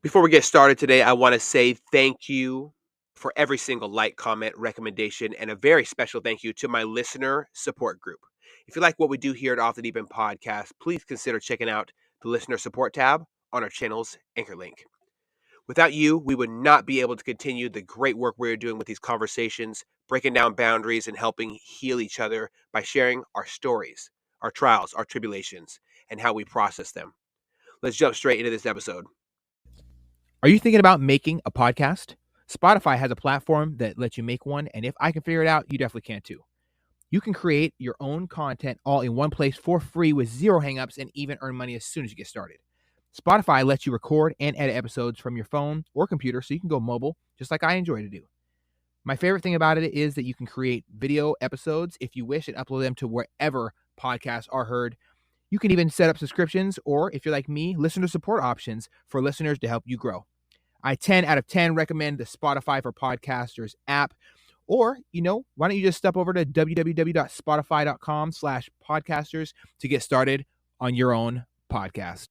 Before we get started today, I want to say thank you for every single like, comment, recommendation, and a very special thank you to my listener support group. If you like what we do here at Off the Deep End Podcast, please consider checking out the listener support tab on our channel's anchor link. Without you, we would not be able to continue the great work we're doing with these conversations, breaking down boundaries and helping heal each other by sharing our stories, our trials, our tribulations, and how we process them. Let's jump straight into this episode. Are you thinking about making a podcast? Spotify has a platform that lets you make one, and if I can figure it out, you definitely can too. You can create your own content all in one place for free with zero hangups and even earn money as soon as you get started. Spotify lets you record and edit episodes from your phone or computer so you can go mobile, just like I enjoy to do. My favorite thing about it is that you can create video episodes if you wish and upload them to wherever podcasts are heard. You can even set up subscriptions or, if you're like me, listener support options for listeners to help you grow. I 10 out of 10 recommend the Spotify for Podcasters app. Or, why don't you just step over to www.spotify.com/podcasters to get started on your own podcast.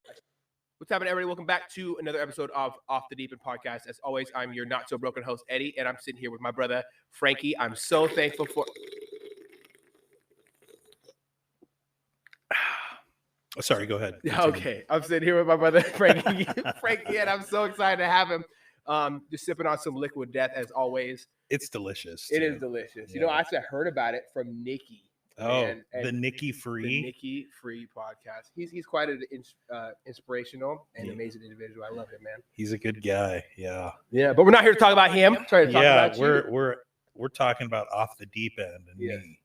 What's happening, everybody? Welcome back to another episode of Off the Deep End Podcast. As always, I'm your not so broken host, Eddie, and I'm sitting here with my brother, Frankie. I'm so thankful for... Sorry, go ahead. Continue. Okay, I'm sitting here with my brother, Frankie, and I'm so excited to have him. Just sipping on some liquid death, as always. It's delicious. It is delicious. Yeah. I actually heard about it from Nikki. And the Nikki Free. The Nikki Free podcast. He's quite an inspirational and amazing individual. I love him, man. He's a good guy. Yeah. Yeah, but we're not here to talk about him. Sorry to talk about you. We're talking about Off the Deep End and me.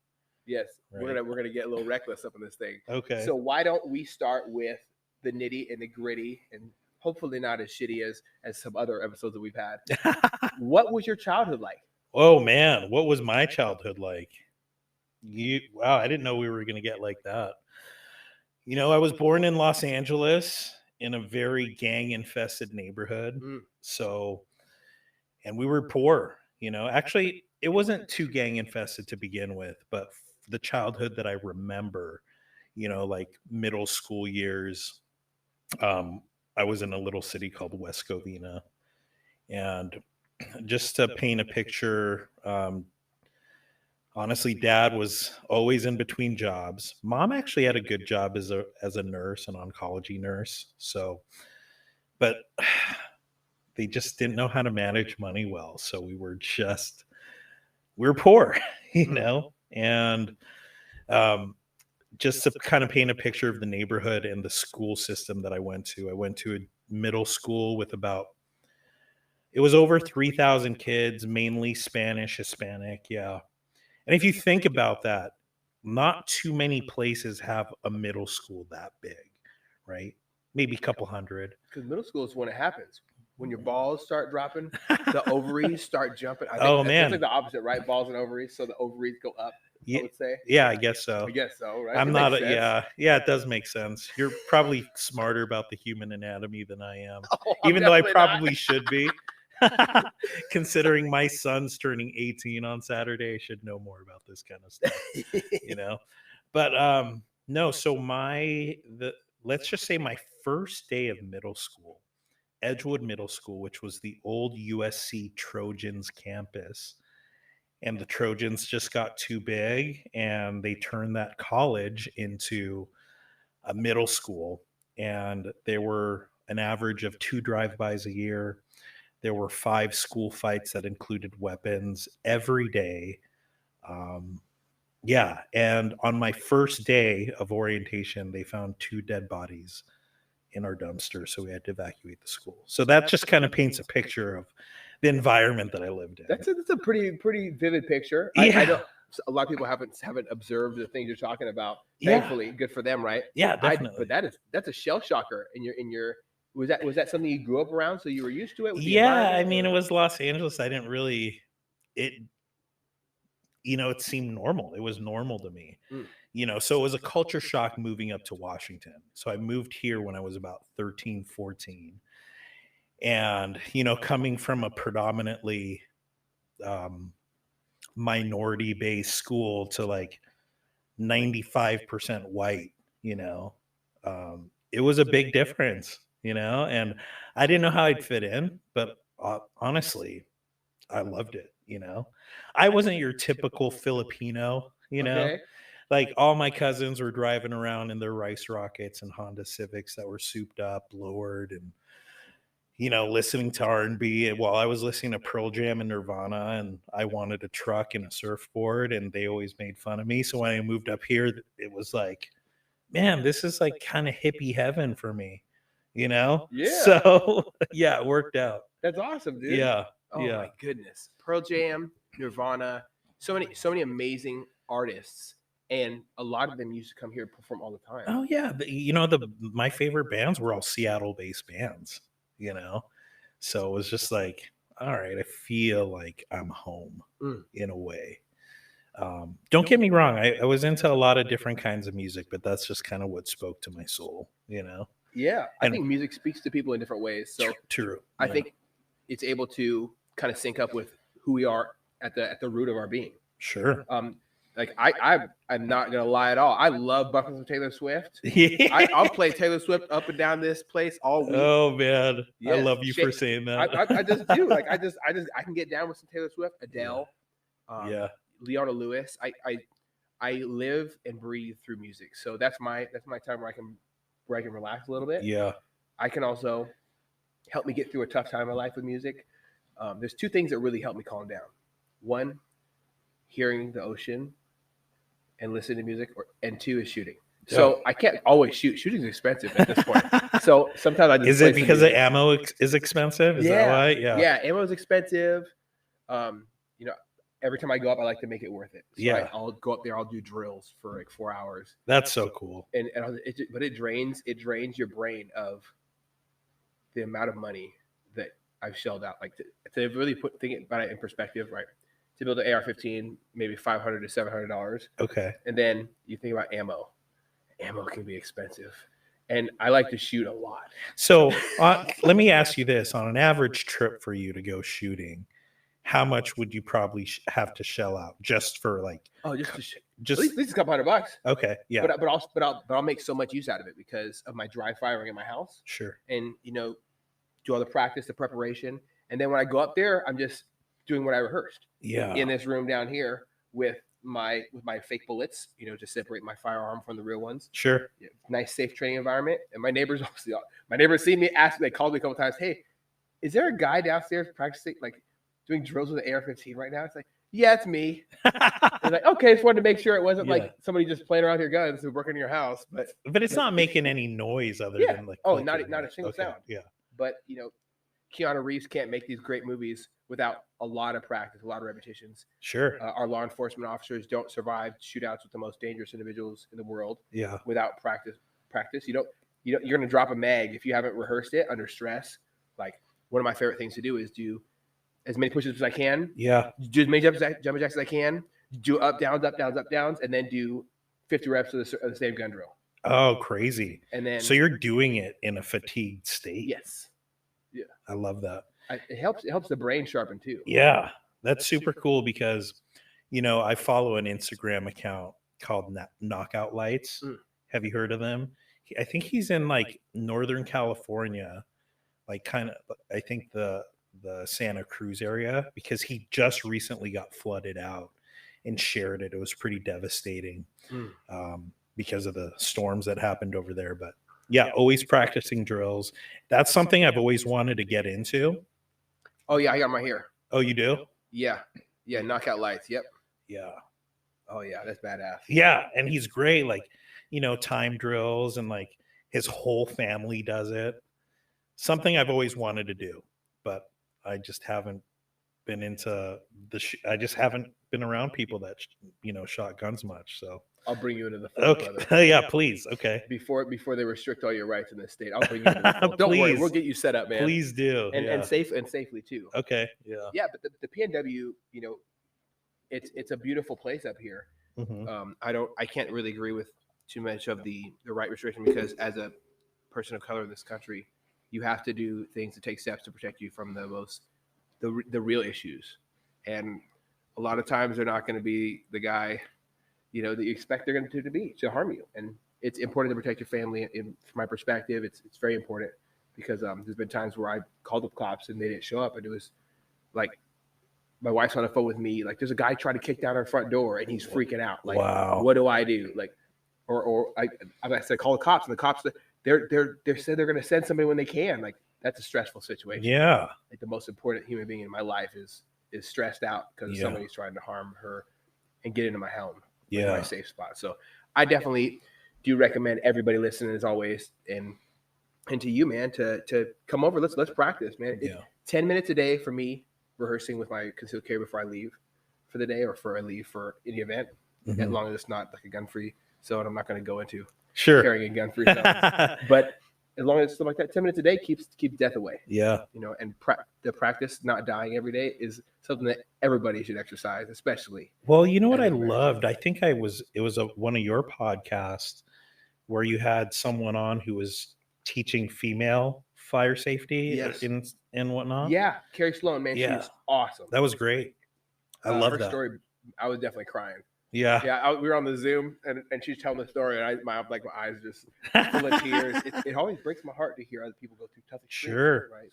Yes, right. We're gonna get a little reckless up in this thing. Okay. So why don't we start with the nitty and the gritty, and hopefully not as shitty as some other episodes that we've had. What was your childhood like? Oh man, what was my childhood like? Wow, I didn't know we were gonna get like that. I was born in Los Angeles in a very gang-infested neighborhood. So, and we were poor. Actually, it wasn't too gang-infested to begin with, but the childhood that I remember, like middle school years, I was in a little city called West Covina. And just to paint a picture, honestly, Dad was always in between jobs. Mom actually had a good job as a nurse, an oncology nurse. So, but they just didn't know how to manage money well. So we were poor, and just to kind of paint a picture of the neighborhood and the school system that I went to a middle school with it was over 3,000 kids, mainly Spanish, Hispanic. Yeah. And if you think about that, not too many places have a middle school that big, right? Maybe a couple hundred. Because middle school is when it happens. When your balls start dropping, the ovaries start jumping. I think man. It's like the opposite, right? Balls and ovaries. So the ovaries go up, I would say. Yeah, I guess so. Right? I'm not, yeah, it does make sense. You're probably smarter about the human anatomy than I am. Even though I probably should be. Considering my son's turning 18 on Saturday, I should know more about this kind of stuff, But no, so let's just say my first day of middle school, Edgewood Middle School, which was the old USC Trojans campus. And the Trojans just got too big and they turned that college into a middle school. And there were an average of 2 drive-bys a year. There were 5 school fights that included weapons every day. And on my first day of orientation, they found 2 dead bodies in our dumpster, so we had to evacuate the school. So that just kind of paints a picture of the environment that I lived in. That's a pretty vivid picture. Yeah. I don't. A lot of people haven't observed the things you're talking about. Thankfully, good for them, right? Yeah, definitely. But that's a shell shocker in your. Was that something you grew up around, so you were used to it? Yeah, I mean, it was Los Angeles. I didn't really it seemed normal. It was normal to me. So it was a culture shock moving up to Washington. So I moved here when I was about 13, 14. And, coming from a predominantly minority-based school to like 95% white, it was a big difference. and I didn't know how I'd fit in, but honestly, I loved it. I wasn't your typical Filipino, Okay. like all my cousins were driving around in their Rice Rockets and Honda Civics that were souped up, lowered, and listening to R&B while I was listening to Pearl Jam and Nirvana, and I wanted a truck and a surfboard, and they always made fun of me. So when I moved up here, it was like, man, this is like kind of hippie heaven for me, Yeah. So yeah, it worked out. That's awesome, dude. Yeah. Oh Yeah. my goodness. Pearl Jam, Nirvana, so many amazing artists, and a lot of them used to come here and perform all the time. Oh yeah, my favorite bands were all Seattle-based bands, so it was just like, all right, I feel like I'm home in a way. Don't get me wrong, I was into a lot of different kinds of music, but that's just kind of what spoke to my soul. Yeah, I And- think music speaks to people in different ways. So True. I Yeah. think it's able to kind of sync up with who we are at the root of our being. Sure. Like I'm not gonna lie at all. I love bumping some Taylor Swift. Yeah. I'll play Taylor Swift up and down this place all week. Oh man, I Yes, love you for saying that. I just do. Like I can get down with some Taylor Swift, Adele, Yeah. Leona Lewis. I live and breathe through music. So that's my time where I can relax a little bit. Yeah. I can also help me get through a tough time in my life with music. There's two things that really help me calm down. One, hearing the ocean and listening to music, and two is shooting. So I can't always shoot. Shooting's expensive at this point. So sometimes I just Is play it some because the music. ammo is expensive? Is that why? Yeah, ammo is expensive. Every time I go up, I like to make it worth it. So Yeah. I'll go up there. I'll do drills for like 4 hours. That's so cool. But it drains your brain of the amount of money that I've shelled out. Like to really think about it in perspective, right? To build an AR-15, maybe $500 to $700. Okay. And then you think about ammo. Ammo can be expensive, and I like to shoot a lot. So let me ask you this: on an average trip for you to go shooting, how much would you probably have to shell out just for like? Oh, just Just at least a couple $100. okay, yeah, But I'll make so much use out of it because of my dry firing in my house, sure, and do all the practice, the preparation, and then when I go up there, I'm just doing what I rehearsed. yeah, In this room down here with my fake bullets, to separate my firearm from the real ones. sure. Yeah, nice, safe training environment. And my neighbors see me, they called me a couple times. Hey, is there a guy downstairs practicing, like doing drills with an AR-15 right now? It's like, yeah, it's me. It's like, okay, just wanted to make sure it wasn't Yeah. like somebody just playing around with your guns who's working in your house. But it's not making any noise other Yeah. than like. Oh, clicking, not a right? single Okay, sound. Yeah, But Keanu Reeves can't make these great movies without a lot of practice, a lot of repetitions. sure. Our law enforcement officers don't survive shootouts with the most dangerous individuals in the world Yeah, without practice. You're going to drop a mag if you haven't rehearsed it under stress. Like one of my favorite things to do is do as many push-ups as I can, yeah. do as many jumping jacks as I can, do up downs, and then do 50 reps of the same gun drill. Oh, crazy. And then So you're doing it in a fatigued state. yes, I love that. it helps the brain sharpen too. Yeah, that's super cool because, I follow an Instagram account called Knockout Lights. Mm. Have you heard of them? I think he's in like Northern California, like kind of, I think the Santa Cruz area, because he just recently got flooded out and shared it. It was pretty devastating because of the storms that happened over there. But yeah, always practicing drills. That's something I've always wanted to get into. Oh yeah, I got my hair. Oh, you do? Yeah, knockout lights. Yep. Yeah. Oh yeah, that's badass. Yeah, and he's great. Like, time drills, and like his whole family does it. Something I've always wanted to do, but I just haven't been into I just haven't been around people that shot guns much. So I'll bring you into the fold, brother. okay, yeah, please. Okay, Before they restrict all your rights in this state, I'll bring you into the fold. Don't worry, Please. we'll get you set up, man. please do. And Yeah. safely too. Okay, yeah. Yeah, but the PNW, it's a beautiful place up here. Mhm. I can't really agree with too much of the right restriction because as a person of color in this country, you have to do things to take steps to protect you from the real issues. And a lot of times they're not going to be the guy, that you expect they're going to harm you. And it's important to protect your family. And from my perspective, it's very important. because there's been times where I called the cops and they didn't show up, and it was like my wife's on the phone with me, like there's a guy trying to kick down our front door and he's freaking out. Like, Wow. what do I do? Like, or I said, call the cops, and the cops, they said they're going to send somebody when they can. Like, that's a stressful situation. Yeah. Like, the most important human being in my life is stressed out because Yeah. somebody's trying to harm her and get into my home, Yeah. my safe spot. So I definitely do recommend everybody listening, as always, and to you, man, to come over. Let's practice, man. Yeah. 10 minutes a day for me, rehearsing with my concealed carry before I leave for the day or for I leave for any event, as long as it's not like a gun-free zone. I'm not going to go into carrying a gun-free zone, but as long as it's something like that, 10 minutes a day keeps death away. Yeah. You know, and the practice not dying every day is something that everybody should exercise, especially. Well, you know what I loved? I think it was one of your podcasts where you had someone on who was teaching female fire safety and whatnot. Yeah, Carrie Sloan, man, she was awesome. That was great. I love her that story. I was definitely crying. Yeah. We were on the Zoom, and she's telling the story, and my eyes just full of tears. It always breaks my heart to hear other people go through tough experiences, right?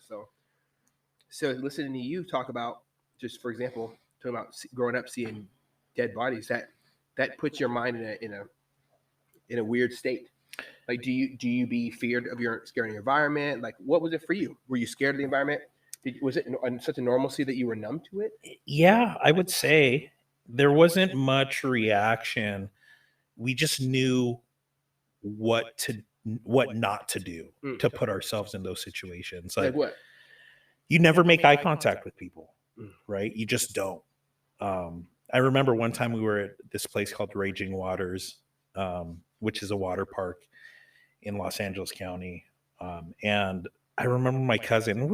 So listening to you talk about, just for example, talking about growing up seeing dead bodies, that puts your mind in a weird state. Like, do you be feared of your scary environment? Like, what was it for you? Were you scared of the environment? Was it such a normalcy that you were numb to it? Yeah, I would say there wasn't much reaction. We just knew what not to do to put ourselves in those situations. Like what? You never make eye contact with people, right? You just don't. I remember one time we were at this place called Raging Waters, which is a water park in Los Angeles County. And I remember my cousin,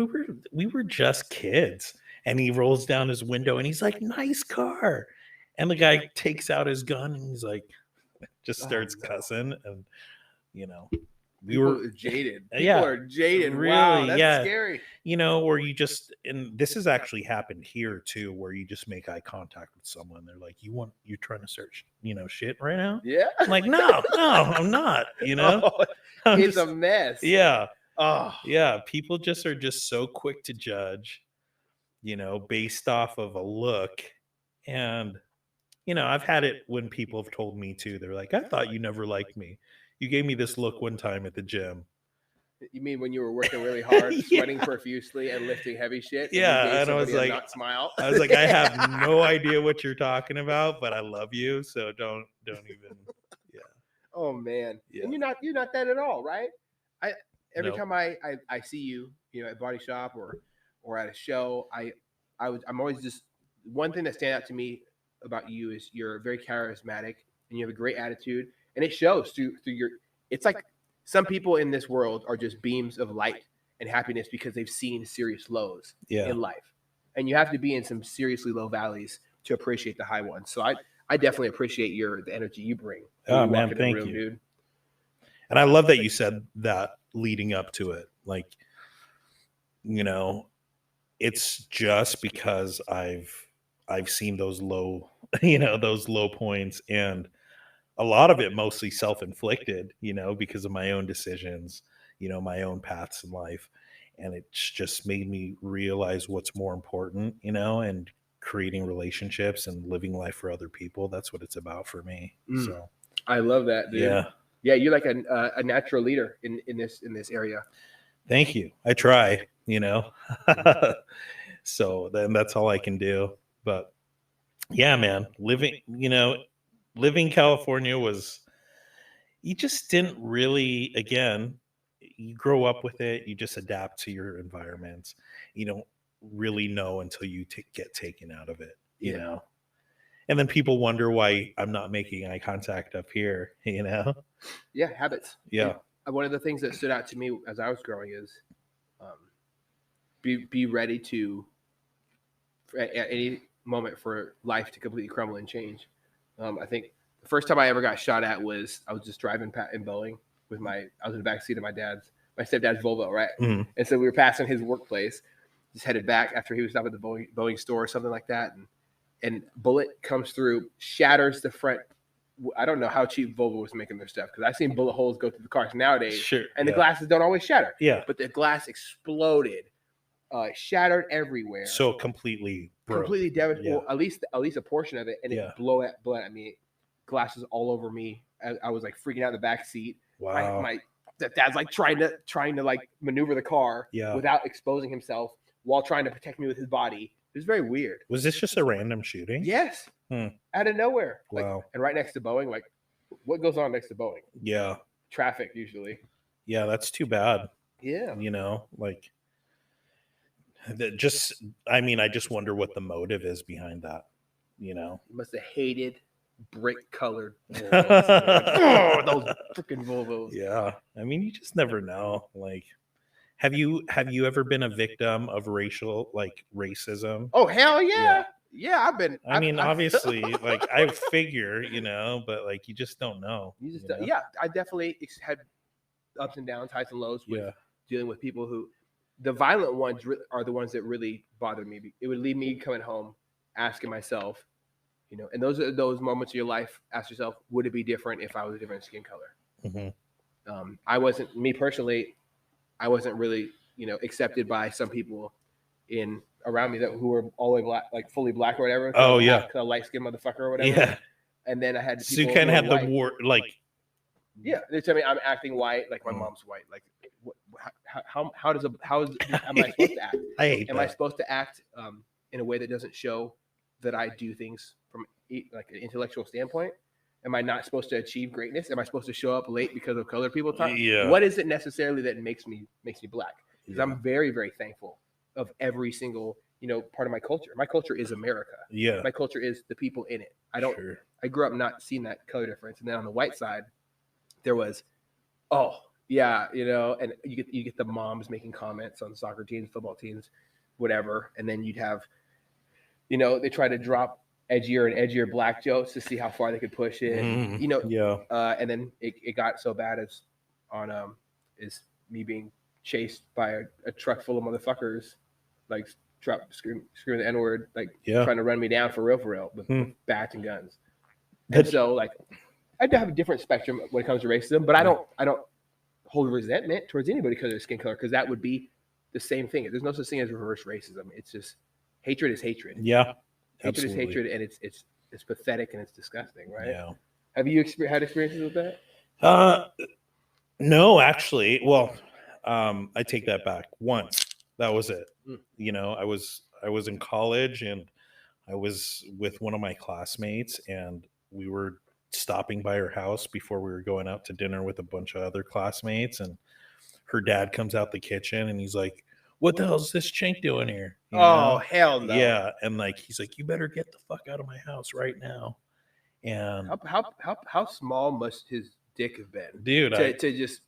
we were just kids, and he rolls down his window and he's like, "Nice car." And the guy takes out his gun and he's like, just starts cussing. And, you know, we were jaded. People are jaded. Really, wow, that's scary. You know, or you just, and this has actually happened here too, where you just make eye contact with someone. They're like, you're trying to search, shit right now? Yeah. I'm like, no, I'm not, It's a mess. Yeah. Oh. Yeah. People are just so quick to judge, based off of a look. And, I've had it when people have told me too. They're like, "I thought you never liked me. You gave me this look one time at the gym." You mean when you were working really hard, sweating profusely, and lifting heavy shit? Yeah, and I was like, smile. I was like, I have no idea what you're talking about, but I love you, so don't even. Yeah. Oh man, yeah. And you're not that at all, right? Every time I see you, at Body Shop or at a show, I'm always just, one thing that stands out to me about you is you're very charismatic and you have a great attitude, and it shows through your. It's like some people in this world are just beams of light and happiness because they've seen serious lows in life, and you have to be in some seriously low valleys to appreciate the high ones. So I definitely appreciate the energy you bring. Oh man, thank you, dude. And I love that you said that leading up to it, like, it's just because I've seen those low, those low points, and a lot of it mostly self-inflicted, because of my own decisions, my own paths in life. And it's just made me realize what's more important, and creating relationships and living life for other people. That's what it's about for me. So I love that, dude. Yeah. You're like a natural leader in this area. Thank you. I try, so then that's all I can do. But yeah, man, living California you just didn't really, again, you grow up with it. You just adapt to your environments. You don't really know until you get taken out of it, you know? And then people wonder why I'm not making eye contact up here, Yeah, habits. Yeah. And one of the things that stood out to me as I was growing is be ready to, at any moment, for life to completely crumble and change. I think the first time I ever got shot at was I was just driving in Boeing I was in the back seat of my stepdad's Volvo, right? Mm-hmm. And so we were passing his workplace, just headed back after he was up at the Boeing store or something like that. And bullet comes through, shatters the front I don't know how cheap Volvo was making their stuff, because I've seen bullet holes go through the cars nowadays, Sure. and the glasses don't always shatter. Yeah. But the glass exploded, shattered everywhere. So completely broke. Completely devastated. Yeah. Well, at least a portion of it, and it blew at me. Glasses all over me. I was like freaking out in the back seat. Wow. My dad's like trying to like maneuver the car without exposing himself while trying to protect me with his body. It was very weird. Was this just a random shooting? Yes. Out of nowhere. Wow. And right next to Boeing. Like, what goes on next to Boeing? Yeah. Traffic usually. Yeah, that's too bad. Yeah. You know, like, just, I mean, I just wonder what the motive is behind that. You know, you must have hated brick colored Volvos. Like, oh, those freaking Volvos. Yeah. I mean, you just never know. Like, have you ever been a victim of racism? Oh, hell yeah. Yeah, I've been. I mean, obviously, like, I figure, you know, but like, you just don't know. You just don't, yeah, I definitely had ups and downs, highs and lows with dealing with people who, the violent ones are the ones that really bother me. It would leave me coming home asking myself, you know, and those are those moments of your life. Ask yourself, would it be different if I was a different skin color? I wasn't, me personally, I wasn't really, you know, accepted by some people around me who were all the way black, like fully black or whatever. Oh yeah, a light skinned motherfucker or whatever. Yeah. And then I had people. So you kind of had the war, like. Yeah, they tell me I'm acting white, like my mom's white. Like, how am I supposed to act? I hate Am I supposed to act in a way that doesn't show that I do things from like an intellectual standpoint? Am I not supposed to achieve greatness? Am I supposed to show up late because of colored people talk? Yeah. What is it necessarily that makes me black? Because I'm very, very thankful of every single, you know, part of my culture. My culture is America. Yeah. My culture is the people in it. I grew up not seeing that color difference. And then on the white side, there was, oh yeah, you know, and you get the moms making comments on soccer teams, football teams, whatever, and then you'd have, you know, they try to drop edgier and edgier black jokes to see how far they could push it, you know, and then it got so bad as me being chased by a truck full of motherfuckers, like screaming the N-word, like trying to run me down for real with bats and guns. And so like, I do have a different spectrum when it comes to racism, but I don't hold resentment towards anybody because of their skin color, because that would be the same thing. There's no such thing as reverse racism. It's just hatred is hatred. Yeah, hatred is hatred, and it's pathetic and it's disgusting, right? Yeah. Have you had experiences with that? No, actually. Well, I take that back. Once, that was it. You know, I was in college and I was with one of my classmates, and we were stopping by her house before we were going out to dinner with a bunch of other classmates, and her dad comes out the kitchen and he's like, "What the hell is this chink doing here?" You know? Hell no. Yeah, and like he's like, "You better get the fuck out of my house right now." And how small must his dick have been, dude, to just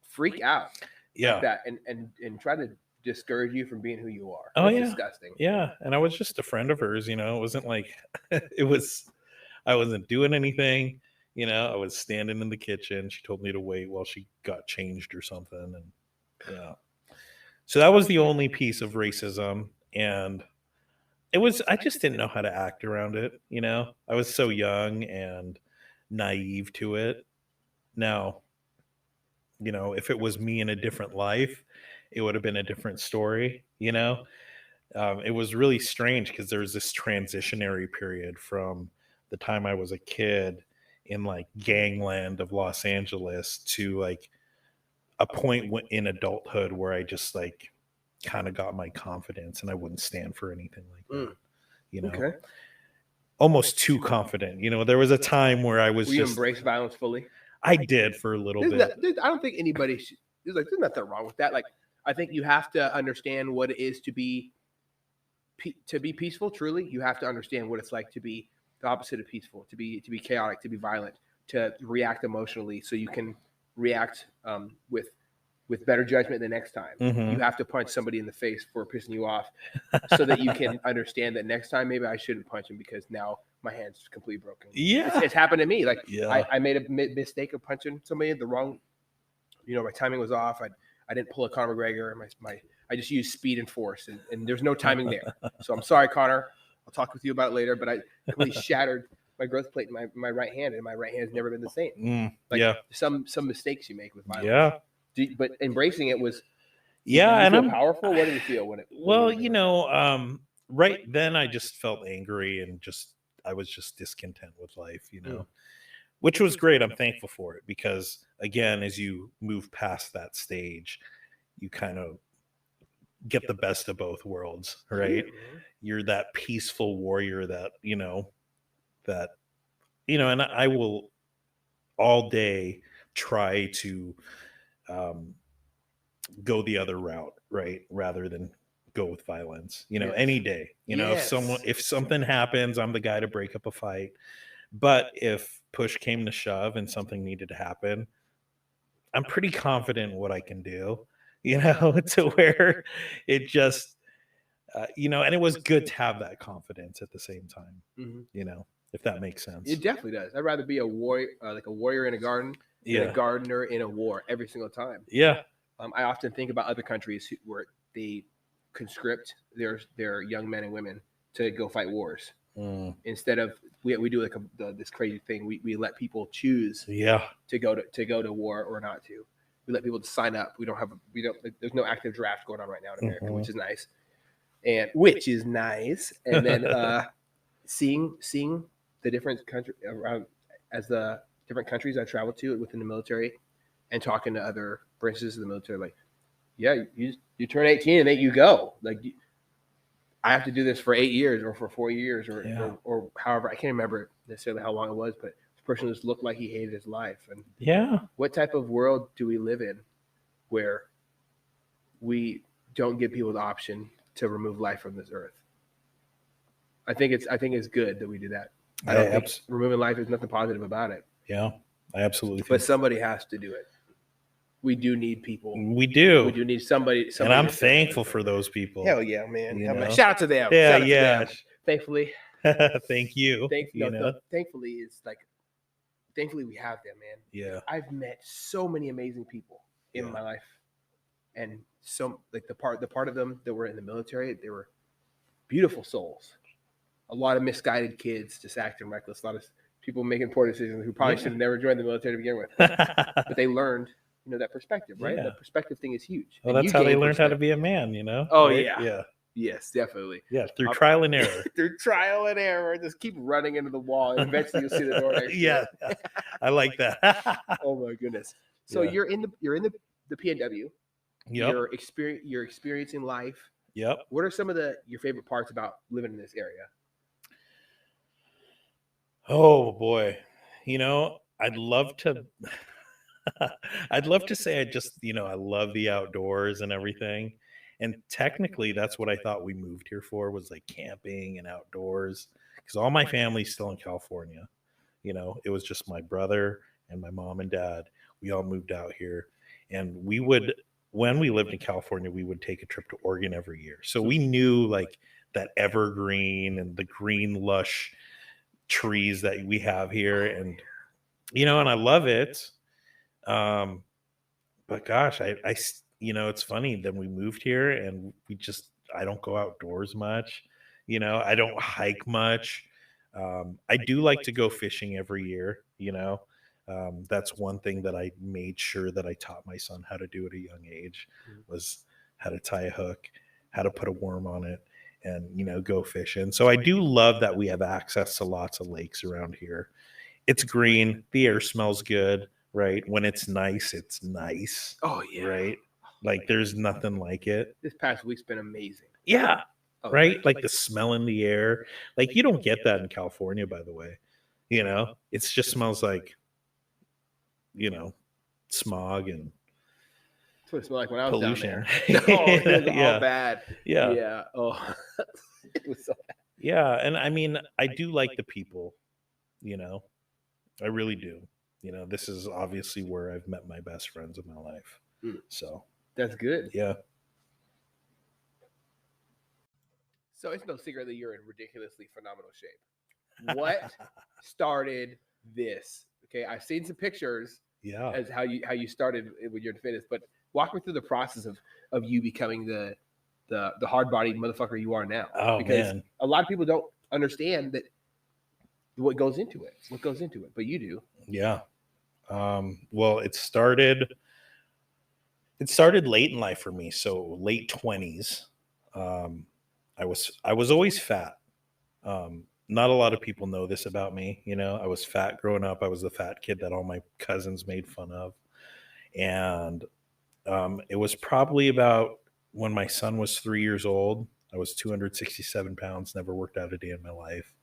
freak out like that and try to discourage you from being who you are? That's disgusting. Yeah, and I was just a friend of hers, you know. It wasn't like I wasn't doing anything, you know. I was standing in the kitchen. She told me to wait while she got changed or something, and so that was the only piece of racism, and I just didn't know how to act around it, you know. I was so young and naive to it. Now, you know, if it was me in a different life, it would have been a different story, you know. It was really strange because there was this transitionary period from the time I was a kid in like gangland of Los Angeles to like a point in adulthood where I just like kind of got my confidence and I wouldn't stand for anything like that, you know. Almost too confident, you know. There was a time where I was you embrace violence fully? I did for a little bit. I don't think anybody should. There's nothing wrong with that. Like, I think you have to understand what it is to be peaceful. Truly, you have to understand what it's like to be the opposite of peaceful, to be chaotic, to be violent, to react emotionally, so you can react with better judgment the next time. You have to punch somebody in the face for pissing you off, so that you can understand that next time maybe I shouldn't punch him because now my hand's completely broken. Yeah, it's happened to me. Like, I made a mistake of punching somebody the wrong. You know, my timing was off. I didn't pull a Conor McGregor. I just used speed and force, and there's no timing there. So I'm sorry, Conor. I'll talk with you about it later. But I completely shattered my growth plate in my right hand, and my right hand has never been the same. Like yeah. some mistakes you make with violence. Yeah. But embracing it was. Yeah, did you and feel I'm powerful. What did you feel when it? well, right then I just felt angry and I was just discontent with life, which was great. I'm thankful for it because, again, as you move past that stage, you kind of get the best of both worlds, right? You're that peaceful warrior and I will all day try to go the other route, right? Rather than go with violence, any day, if something happens, I'm the guy to break up a fight. But if push came to shove and something needed to happen, I'm pretty confident in what I can do, to where it just, and it was good to have that confidence at the same time, if that makes sense. It definitely does. I'd rather be a warrior, like a warrior in a garden, than a gardener in a war every single time. Yeah. I often think about other countries where they conscript their young men and women to go fight wars. Instead of we do like this crazy thing. We let people choose to go to war or not to. We let people sign up. There's no active draft going on right now in America, which is nice. And then seeing the different country around as the different countries I traveled to within the military, and talking to other branches of the military, like, yeah, you turn 18 and then you go. Like, I have to do this for 8 years or for 4 years or however. I can't remember necessarily how long it was, but this person just looked like he hated his life. And what type of world do we live in where we don't give people the option to remove life from this earth? I think it's good that we do that. I don't think removing life is nothing positive about it. Yeah, I absolutely. But somebody has to do it. We do need people. We do. We do need somebody and I'm thankful for those people. Hell yeah, man. Shout out to them. Yeah, Shout out to them. Thankfully. Thank you. Thankfully, it's like, thankfully we have them, man. Yeah. I've met so many amazing people in my life, and some like the part of them that were in the military, they were beautiful souls. A lot of misguided kids just acting reckless. A lot of people making poor decisions who probably should have never joined the military to begin with, but they learned. That perspective, right? Yeah. The perspective thing is huge. Well, that's how they learned how to be a man, Oh, right? yeah. Yeah. Yes, definitely. Yeah, through trial and error. Through trial and error. Just keep running into the wall, and eventually you'll see the door next to you. I like that. Oh my goodness. So you're in the PNW. Yep. You're experiencing life. Yep. What are some of your favorite parts about living in this area? Oh boy. I'd love to say I just, I love the outdoors and everything. And technically that's what I thought we moved here for, was like camping and outdoors, because all my family's still in California. It was just my brother and my mom and dad. We all moved out here, and when we lived in California, we would take a trip to Oregon every year. So we knew like that evergreen and the green lush trees that we have here. And, and I love it. But gosh, I it's funny. Then we moved here, and I don't go outdoors much. I don't hike much. I do like to go fishing every year. That's one thing that I made sure that I taught my son how to do at a young age, was how to tie a hook, how to put a worm on it, and, go fishing. So I do love that we have access to lots of lakes around here. It's green. The air smells good. Right. When it's nice, it's nice. Oh, yeah. Right. Like there's nothing like it. This past week's been amazing. Yeah. Right. Like the smell in the air. Like you don't get that in California, by the way. It just smells like, smog and that's what it smelled like when I was pollution. Down there. Oh, it was all bad. Yeah. Yeah. Oh, it was so bad. Yeah. And I mean, I do like the people, I really do. This is obviously where I've met my best friends in my life. So that's good. Yeah. So it's no secret that you're in ridiculously phenomenal shape. What started this? Okay, I've seen some pictures. Yeah. As how you started with your fitness, but walk me through the process of you becoming the hard-bodied motherfucker you are now. Oh, because man. a lot of people don't understand that what goes into it. But you do. Yeah. Well, it started late in life for me. So late 20s. I was always fat. Not a lot of people know this about me. I was fat growing up. I was the fat kid that all my cousins made fun of. And it was probably about when my son was 3 years old. I was 267 pounds, never worked out a day in my life.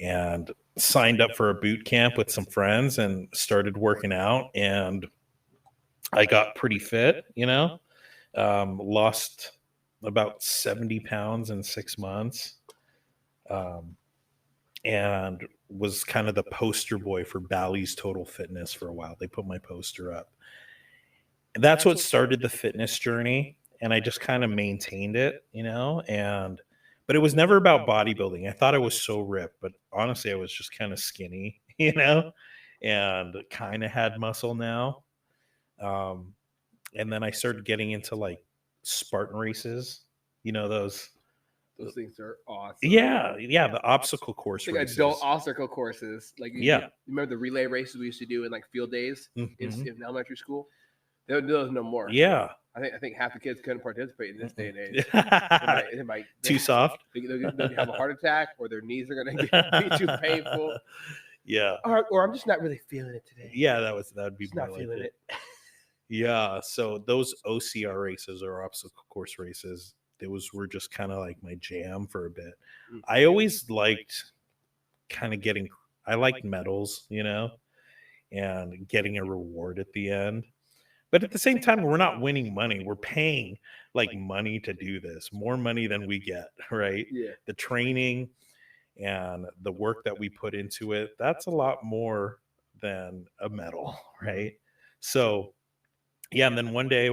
And signed up for a boot camp with some friends and started working out. And I got pretty fit, lost about 70 pounds in 6 months. And was kind of the poster boy for Bally's Total Fitness for a while. They put my poster up. And that's what started the fitness journey. And I just kind of maintained it, but it was never about bodybuilding. I thought I was so ripped, but honestly, I was just kind of skinny, and kind of had muscle now. And then I started getting into like Spartan races, those things are awesome. Yeah, the obstacle course like races. Adult obstacle courses. Like Yeah. You remember the relay races we used to do in like field days Mhm. in elementary school? They don't do those no more. Yeah. I think half the kids couldn't participate in this day and age. Too soft. They'll have a heart attack, or their knees are going to be too painful. Yeah. Or I'm just not really feeling it today. Yeah, that would be Just more not like feeling it. Yeah, so those OCR races or obstacle course races, those were just kind of like my jam for a bit. Mm. I always liked I liked medals, and getting a reward at the end. But at the same time, we're not winning money. We're paying like money to do this, more money than we get, right? Yeah. The training and the work that we put into it, that's a lot more than a medal, right? So, yeah. And then one day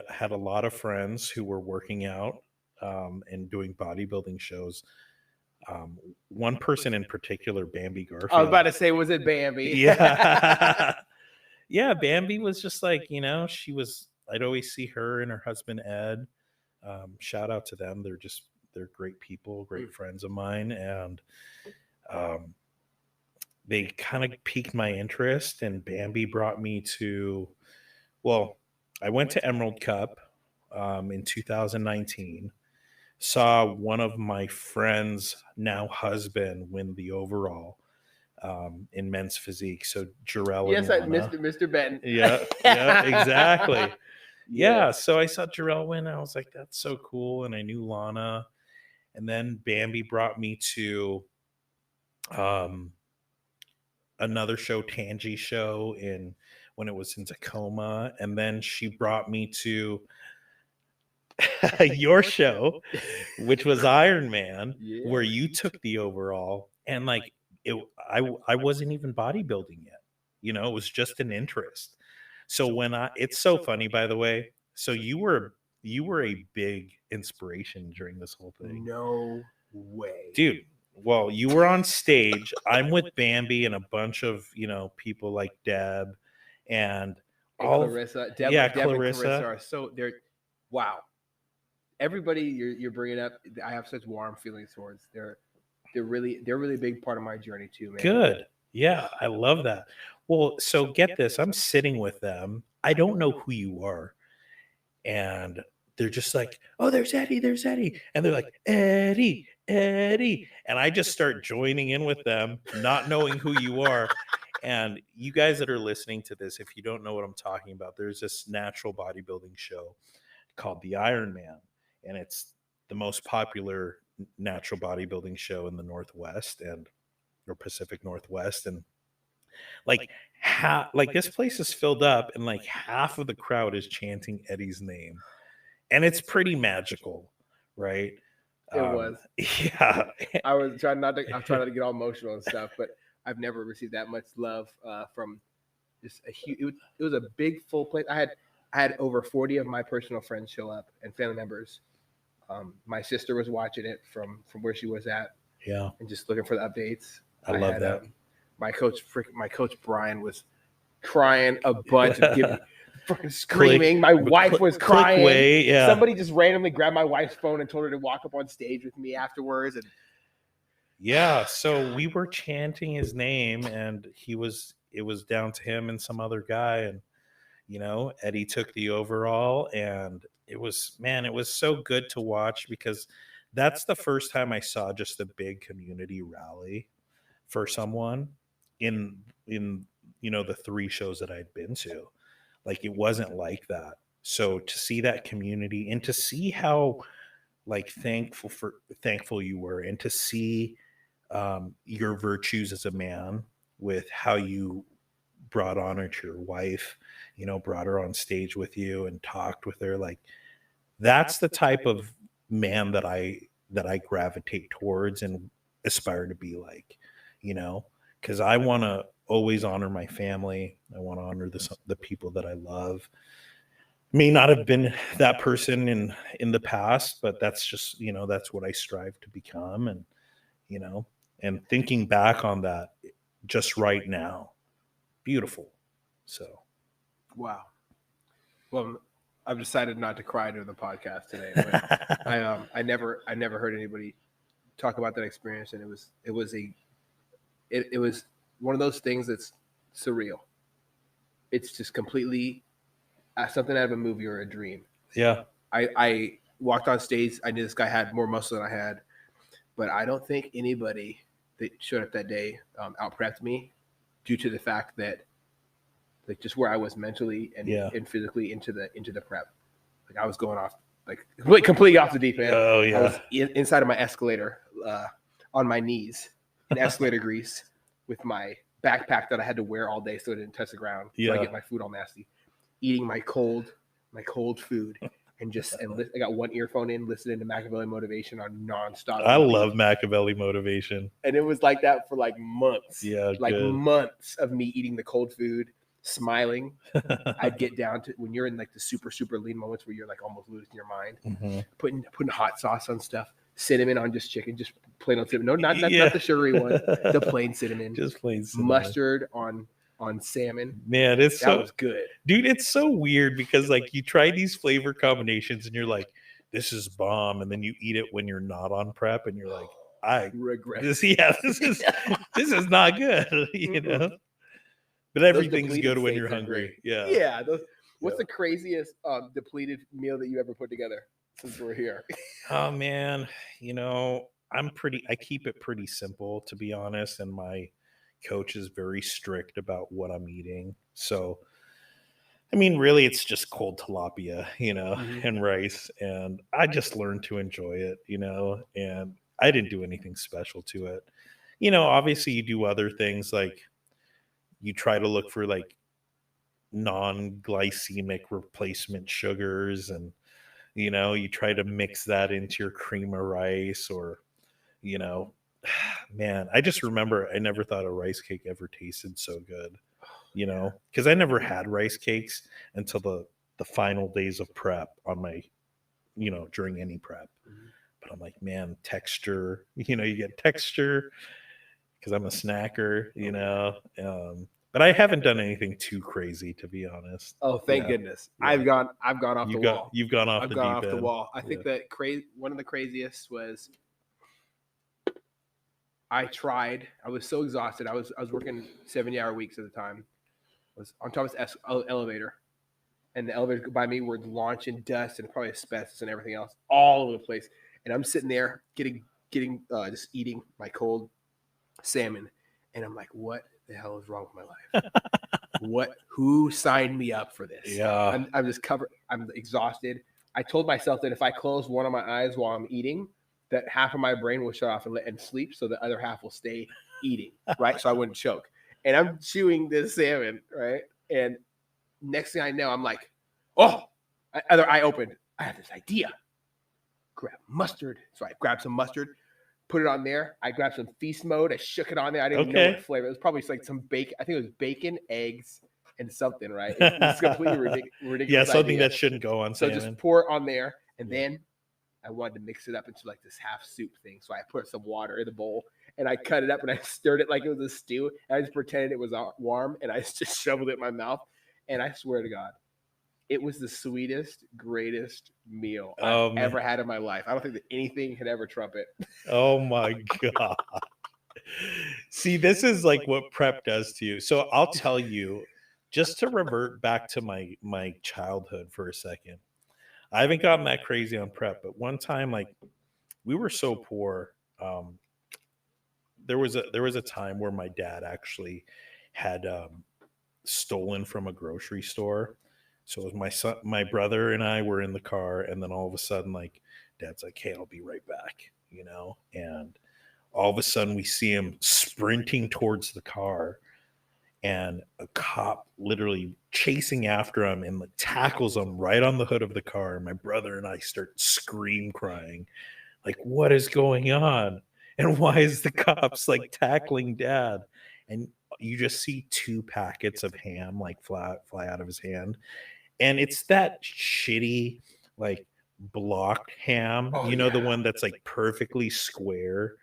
had a lot of friends who were working out and doing bodybuilding shows. One person in particular, Bambi Garfield. I was about to say, was it Bambi? Yeah. Yeah, Bambi was just like, I'd always see her and her husband, Ed. Shout out to them. They're great people, great friends of mine. And they kind of piqued my interest, and Bambi brought me I went to Emerald Cup in 2019, saw one of my friends, now husband, win the overall in men's physique. So Jarrell. Yes, Mr. Benton. Yeah, exactly. Yeah, so I saw Jarrell win. I was like, that's so cool. And I knew Lana. And then Bambi brought me to another show, Tangi show, when it was in Tacoma. And then she brought me to your show, which was Iron Man, where you took the overall. And like I wasn't even bodybuilding yet. It was just an interest. So it's so funny, by the way. So you were a big inspiration during this whole thing. No way, dude. Well, you were on stage. I'm with Bambi and a bunch of people like Deb and Clarissa. Deb Clarissa. And Clarissa are so they're wow. Everybody you're bringing up, I have such warm feelings towards. They're really a big part of my journey too, man. Good. Yeah, I love that. Well, so get this. I'm sitting with them. I don't know who you are. And they're just like, oh, there's Eddie. And they're like, Eddie. And I just start joining in with them, not knowing who you are. And you guys that are listening to this, if you don't know what I'm talking about, there's this natural bodybuilding show called the Iron Man. And it's the most popular natural bodybuilding show in the Northwest or Pacific Northwest. And like this place is filled up, and like half of the crowd is chanting Eddie's name, and it's pretty magical, right? It was. Yeah. I was trying not to get all emotional and stuff, but I've never received that much love from just a huge. It was a big full place. I had over 40 of my personal friends show up and family members. My sister was watching it from where she was at. Yeah. And just looking for the updates. I love that. My coach Brian was crying a bunch of screaming. My wife was crying. Yeah. Somebody just randomly grabbed my wife's phone and told her to walk up on stage with me afterwards. And Yeah, so we were chanting his name, and it was down to him and some other guy, and Eddie took the overall, and it was so good to watch, because that's the first time I saw just a big community rally for someone in the 3 shows that I'd been to. Like, it wasn't like that. So to see that community, and to see how like thankful you were, and to see your virtues as a man, with how you brought honor to your wife, brought her on stage with you and talked with her, like, that's the type of man that I gravitate towards and aspire to be like, because I want to always honor my family. I want to honor the people that I love. May not have been that person in the past, but that's just, that's what I strive to become. And you know and thinking back on that just right now, beautiful. So Wow. Well, I've decided not to cry during the podcast today. But I never heard anybody talk about that experience, and it was one of those things that's surreal. It's just completely something out of a movie or a dream. yeah. I walked on stage. I knew this guy had more muscle than I had, but I don't think anybody that showed up that day out prepped me, due to the fact that, like, just where I was mentally and physically into the prep. Like, I was going off, like, completely off the deep end. Oh, yeah. I was inside of my escalator, on my knees in escalator grease, with my backpack that I had to wear all day so it didn't touch the ground. So I Yeah. get my food all nasty, eating my cold food, and I got one earphone in, listening to Machiavelli Motivation on nonstop. I love Machiavelli Motivation. And it was like that for like months. Yeah, like good. months of me eating the cold food, smiling. I'd get down to, when you're in like the super, super lean moments where you're like almost losing your mind, Mhm. putting hot sauce on stuff, cinnamon on just chicken, just plain old cinnamon. No, not Yeah. the sugary one, the plain cinnamon. Just plain cinnamon. Mustard on salmon. Man, that was good. Dude, it's so weird, because like you try these flavor combinations and you're like, this is bomb, and then you eat it when you're not on prep and you're like, I regret this is not good. But everything's good when you're hungry. Yeah. Yeah. What's the craziest depleted meal that you ever put together since we're here? Oh man, I keep it pretty simple, to be honest, and my coach is very strict about what I'm eating. So I mean, really, it's just cold tilapia, and rice, and I just learned to enjoy it, and I didn't do anything special to it. Obviously you do other things, like you try to look for like non-glycemic replacement sugars, and you try to mix that into your cream of rice, or you know man, I just remember I never thought a rice cake ever tasted so good, because I never had rice cakes until the final days of prep on my during any prep. But I'm like, man, texture, you get texture, because I'm a snacker, but I haven't done anything too crazy, to be honest. Oh, thank goodness. Yeah. I've gone off the wall. You've gone off I've the gone deep off end. the wall. I think that one of the craziest was, I was so exhausted. I was working 70-hour weeks at the time. I was on top of this elevator, and the elevator by me were launching dust and probably asbestos and everything else all over the place. And I'm sitting there getting just eating my cold salmon, and I'm like, what the hell is wrong with my life? Who signed me up for this? Yeah. I'm just covered. I'm exhausted. I told myself that if I close one of my eyes while I'm eating, that half of my brain will shut off and sleep, so the other half will stay eating, right? So I wouldn't choke. And I'm chewing this salmon, right? And next thing I know, I'm like, oh, other eye opened. I have this idea. Grab mustard. So I grabbed some mustard, put it on there. I grabbed some feast mode. I shook it on there. I didn't know what flavor. It was probably like some bacon. I think it was bacon, eggs, and something, right? It's completely ridiculous. Yeah, something idea. that shouldn't go on salmon. So just pour it on there, and then I wanted to mix it up into like this half soup thing. So I put some water in the bowl, and I cut it up, and I stirred it like it was a stew. And I just pretended it was warm, and I just shoveled it in my mouth. And I swear to God, It was the sweetest, greatest meal Oh, I've man. ever had in my life. I don't think that anything could ever trump it. Oh my God. See, this is like what prep does to you. So I'll tell you, just to revert back to my childhood for a second. I haven't gotten that crazy on prep, but one time, like, we were so poor. Um, there was a time where my dad actually had stolen from a grocery store. So it was my brother and I were in the car, and then all of a sudden, like, dad's like, "Hey, I'll be right back," and all of a sudden we see him sprinting towards the car, and a cop literally chasing after him and like tackles him right on the hood of the car. And my brother and I start scream crying, like, what is going on? And why is the cops like tackling dad? And you just see 2 packets of ham like fly out of his hand. And it's that shitty, like, block ham, Oh, the yeah. one that's like perfectly square,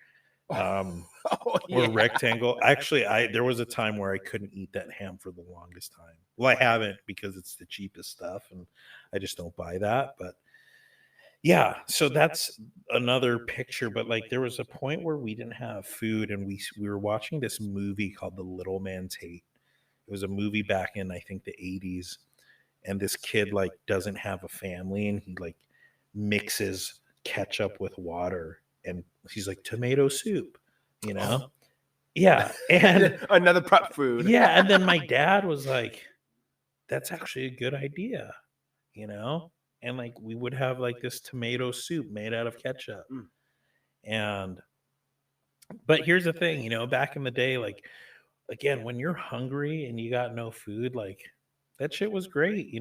Oh, or yeah. rectangle. Actually, there was a time where I couldn't eat that ham for the longest time. Well, I haven't, because it's the cheapest stuff and I just don't buy that. But yeah, so that's another picture. But like, there was a point where we didn't have food, and we were watching this movie called The Little Man Tate. It was a movie back in, I think, the 80s. And this kid like doesn't have a family, and he like mixes ketchup with water, and he's like, tomato soup, you know? Yeah. And Another prep food. yeah, and then my dad was like, that's actually a good idea, you know? And like, we would have like this tomato soup made out of ketchup. Mm. And but here's the thing, back in the day, like, again, when you're hungry and you got no food, like, that shit was great,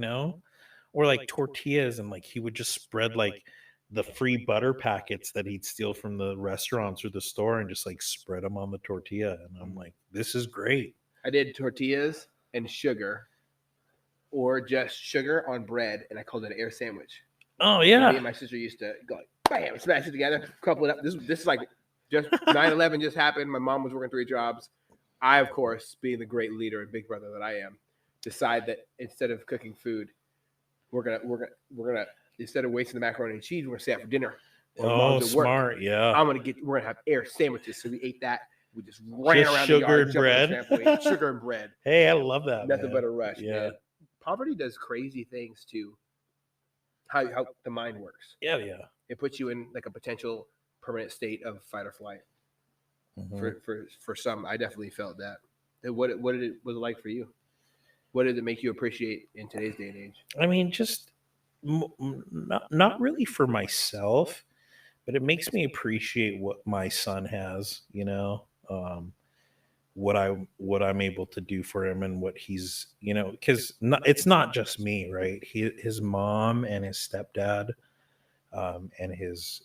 or like tortillas, and like he would just spread like the free butter packets that he'd steal from the restaurants or the store, and just like spread them on the tortilla. And I'm like, this is great. I did tortillas and sugar, or just sugar on bread, and I called it an air sandwich. Oh Me yeah. and my sister used to go like, bam, smash it together, couple it up. This is like just 9/11 just happened. My mom was working 3 jobs. I, of course, being the great leader and big brother that I am, decide that instead of cooking food, we're gonna instead of wasting the macaroni and cheese, we're gonna stay out for dinner. While mom's at work. Smart. Yeah. We're gonna have air sandwiches. So we ate that. We just ran Just around sugar the yard, and jumping on the bread. trampoline, sugar and bread. Hey, I love that. Nothing man. but a rush. Yeah. Man. Poverty does crazy things to how the mind works. Yeah. Yeah. It puts you in like a potential permanent state of fight or flight. Mhm. For some, I definitely felt that. Was it like for you? What did it make you appreciate in today's day and age? I mean, just not really for myself, but it makes me appreciate what my son has, what I'm able to do for him, and what he's, because it's not just me, right? His mom and his stepdad, and his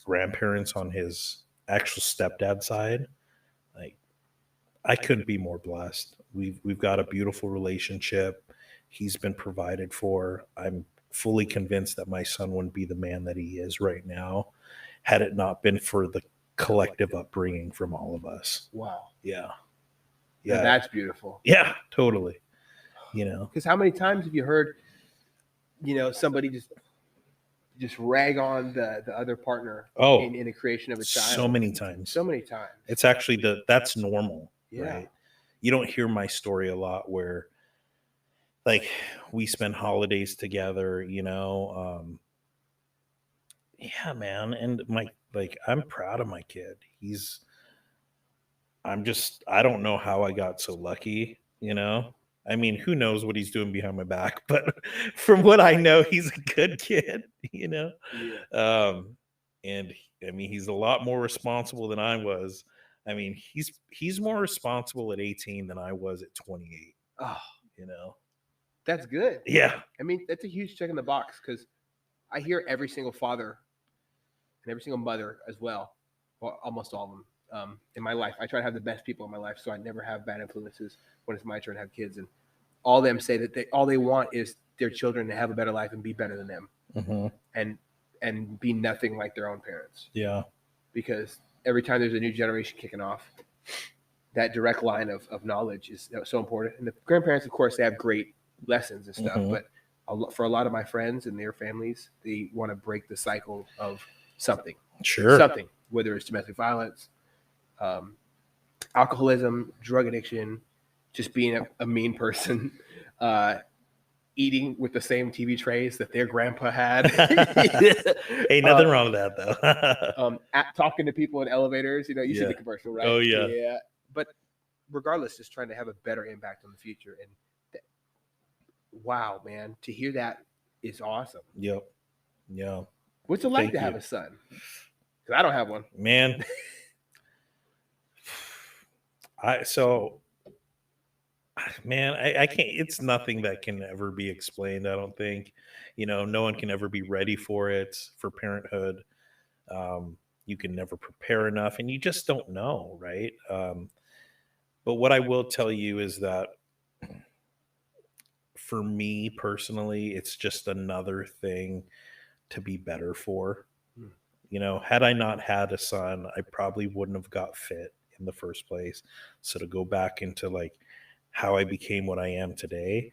grandparents on his actual stepdad side, like, I couldn't be more blessed. We've got a beautiful relationship. He's been provided for. I'm fully convinced that my son wouldn't be the man that he is right now had it not been for the collective upbringing from all of us. Wow. Yeah. Yeah. That's beautiful. Yeah, totally. Because how many times have you heard, somebody just rag on the other partner in the creation of a child? So many times. So many times. It's actually that's normal, Yeah. right? You don't hear my story a lot where, like, we spend holidays together, yeah, man. And I'm proud of my kid. I don't know how I got so lucky, I mean, who knows what he's doing behind my back, but from what I know, he's a good kid, Yeah. And I mean, he's a lot more responsible than I was. I mean, he's more responsible at 18 than I was at 28. Oh, That's good. Yeah. I mean, that's a huge check in the box, because I hear every single father and every single mother as well, almost all of them, in my life. I try to have the best people in my life, so I never have bad influences when it's my turn to have kids. And all them say that all they want is their children to have a better life and be better than them, and be nothing like their own parents. Yeah. Because every time there's a new generation kicking off, that direct line of knowledge is so important. And the grandparents, of course, they have great lessons and stuff, but for a lot of my friends and their families, they want to break the cycle of something, Sure. whether it's domestic violence, alcoholism, drug addiction, just being a mean person, eating with the same TV trays that their grandpa had. Ain't nothing wrong with that, though. Talking to people in elevators, you see the commercial, right? Oh, yeah. Yeah. But regardless, just trying to have a better impact on the future. And wow, man, to hear that is awesome. Yep. Yeah. What's it like to have a son? Because I don't have one. Man. I can't, it's nothing that can ever be explained. I don't think, no one can ever be ready for it, for parenthood. You can never prepare enough, and you just don't know. Right. But what I will tell you is that for me personally, it's just another thing to be better for. Had I not had a son, I probably wouldn't have got fit in the first place. So to go back into like how I became what I am today,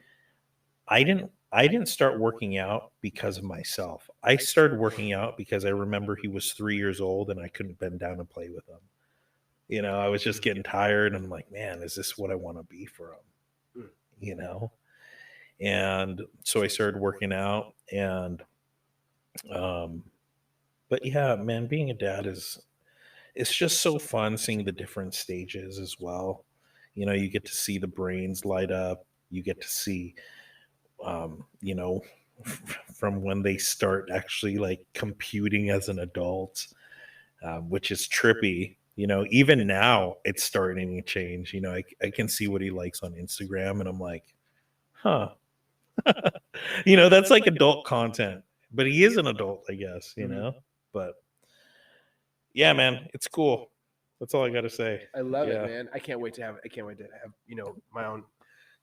I didn't start working out because of myself. I started working out because I remember he was 3 years old and I couldn't bend down and play with him. I was just getting tired and I'm like, man, is this what I want to be for him? And so I started working out and, but yeah, man, being a dad it's just so fun seeing the different stages as well. You get to see the brains light up. You get to see, from when they start actually like computing as an adult, which is trippy. Even now it's starting to change. I can see what he likes on Instagram and I'm like, huh. That's like adult content, but he is an adult, I guess, but yeah, man, it's cool. That's all I got to say. I love it, man. I can't wait to have my own.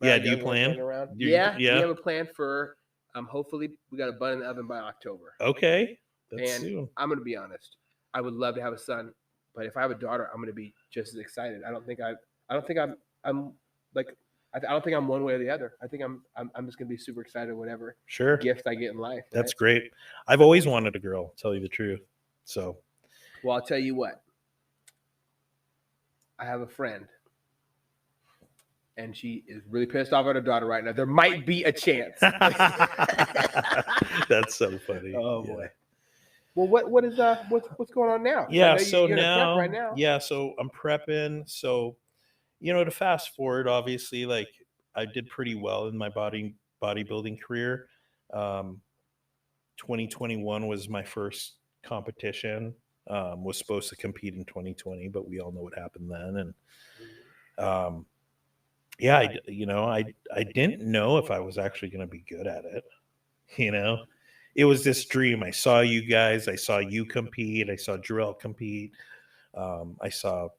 Yeah. Do you plan? Yeah. We have a plan for, hopefully we got a bun in the oven by October. Okay. That's soon. I'm going to be honest. I would love to have a son, but if I have a daughter, I'm going to be just as excited. I don't think I'm one way or the other. I think I'm just going to be super excited whatever gift I get in life. Right? That's great. I've always wanted a girl, tell you the truth. So, well, I'll tell you what. I have a friend, and she is really pissed off at her daughter right now. There might be a chance. That's so funny. Oh boy. Well, what's going on now? Yeah. So now, right now. Yeah. So I'm prepping. So, to fast forward, obviously, like I did pretty well in my bodybuilding career. 2021 was my first competition. Was supposed to compete in 2020, but we all know what happened then. And I didn't know if I was actually going to be good at it. It was this dream. I saw you guys. I saw you compete. I saw Jarrell compete. I saw,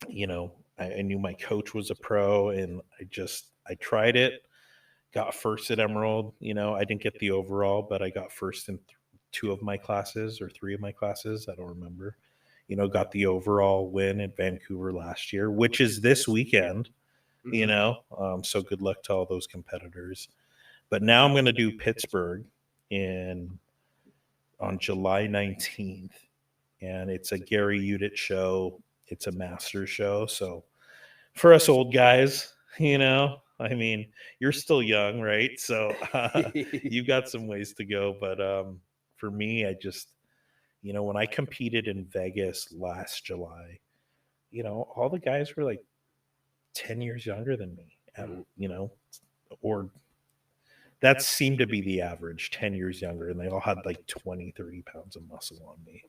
I knew my coach was a pro, and I tried it. Got first at Emerald. I didn't get the overall, but I got first in 2 of my classes or 3 of my classes. I don't remember. Got the overall win at Vancouver last year, which is this weekend. So good luck to all those competitors. But now I'm going to do Pittsburgh on July 19th, and it's a Gary Udit show. It's a master show. So for us old guys, you're still young, right? So you've got some ways to go. But for me, I just, when I competed in Vegas last July, all the guys were like 10 years younger than me, or that seemed to be the average, 10 years younger. And they all had like 20, 30 pounds of muscle on me.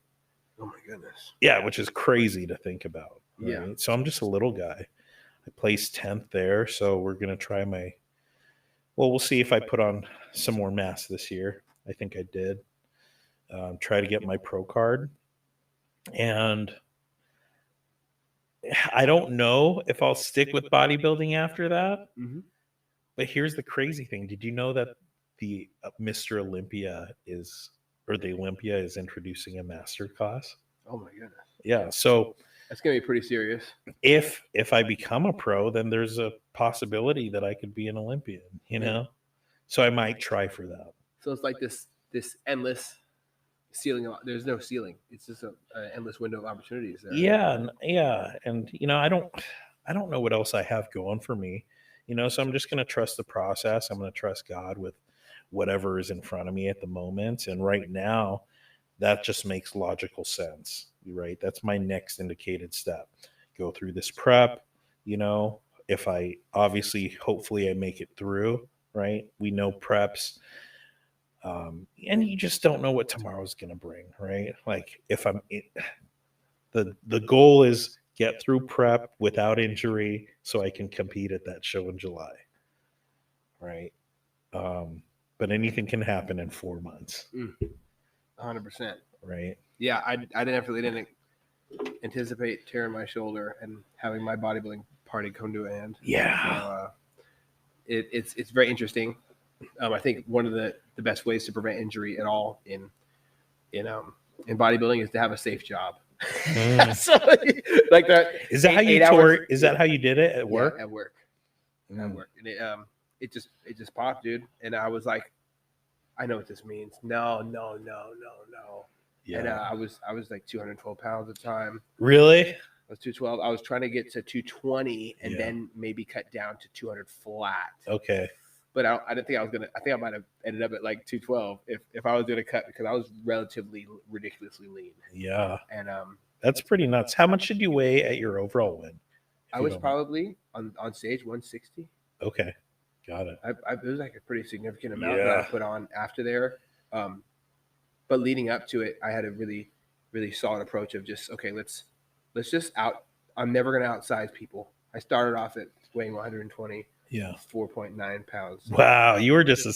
Oh my goodness. Yeah. Which is crazy to think about. Right? Yeah. So I'm just a little guy. I placed 10th there. So we're going to try we'll see if I put on some more mass this year. I think I did. Try to get my pro card. And I don't know if I'll stick with bodybuilding after that. Mm-hmm. But here's the crazy thing. Did you know that the Mr. Olympia the Olympia is introducing a master class? Oh my goodness. Yeah. So that's going to be pretty serious. If I become a pro, then there's a possibility that I could be an Olympian, So I might try for that. So it's like this endless ceiling. There's no ceiling. It's just an endless window of opportunities there. Yeah. And, I don't know what else I have going for me, so I'm just going to trust the process. I'm going to trust God with whatever is in front of me at the moment. And right now, that just makes logical sense, right? That's my next indicated step. Go through this prep, if I hopefully I make it through, right? We know preps. And you just don't know what tomorrow's going to bring, right? Like the goal is get through prep without injury so I can compete at that show in July, right? But anything can happen in 4 months. 100%. Right. Yeah, I definitely didn't anticipate tearing my shoulder and having my bodybuilding party come to an end. Yeah. So, it's very interesting. I think one of the best ways to prevent injury at all in bodybuilding is to have a safe job. So, like that. Is that how you tore? Is that how you did it at work? Yeah, at work. At work. And it just popped, dude. And I was like, I know what this means. No. Yeah. And I was like 212 pounds at the time. Really? I was 212. I was trying to get to 220 and then maybe cut down to 200 flat. Okay. But I didn't think I was gonna. I think I might have ended up at like 212 if I was gonna cut, because I was relatively ridiculously lean. Yeah. And that's pretty nuts. How much did you weigh at your overall win? I was probably on stage 160. Okay. Got it. It was like a pretty significant amount that I put on after there. But leading up to it, I had a really, really solid approach of just, okay, let's just I'm never going to outsize people. I started off at weighing 120, 4.9 pounds. Wow. You were just a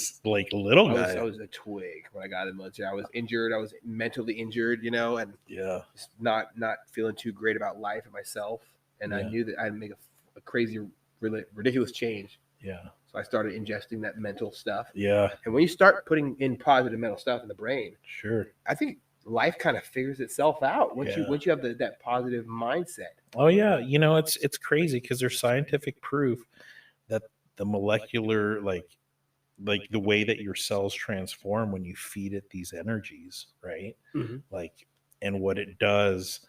little guy. I was a twig when I got in the military. I was injured. I was mentally injured, and just not feeling too great about life and myself. And I knew that I'd make a crazy, ridiculous change. Yeah. So I started ingesting that mental stuff. Yeah. And when you start putting in positive mental stuff in the brain, sure, I think life kind of figures itself out once you have that positive mindset. Oh yeah, it's crazy because there's scientific proof that the molecular like the way that your cells transform when you feed it these energies, right? Mm-hmm. Like, and what it does,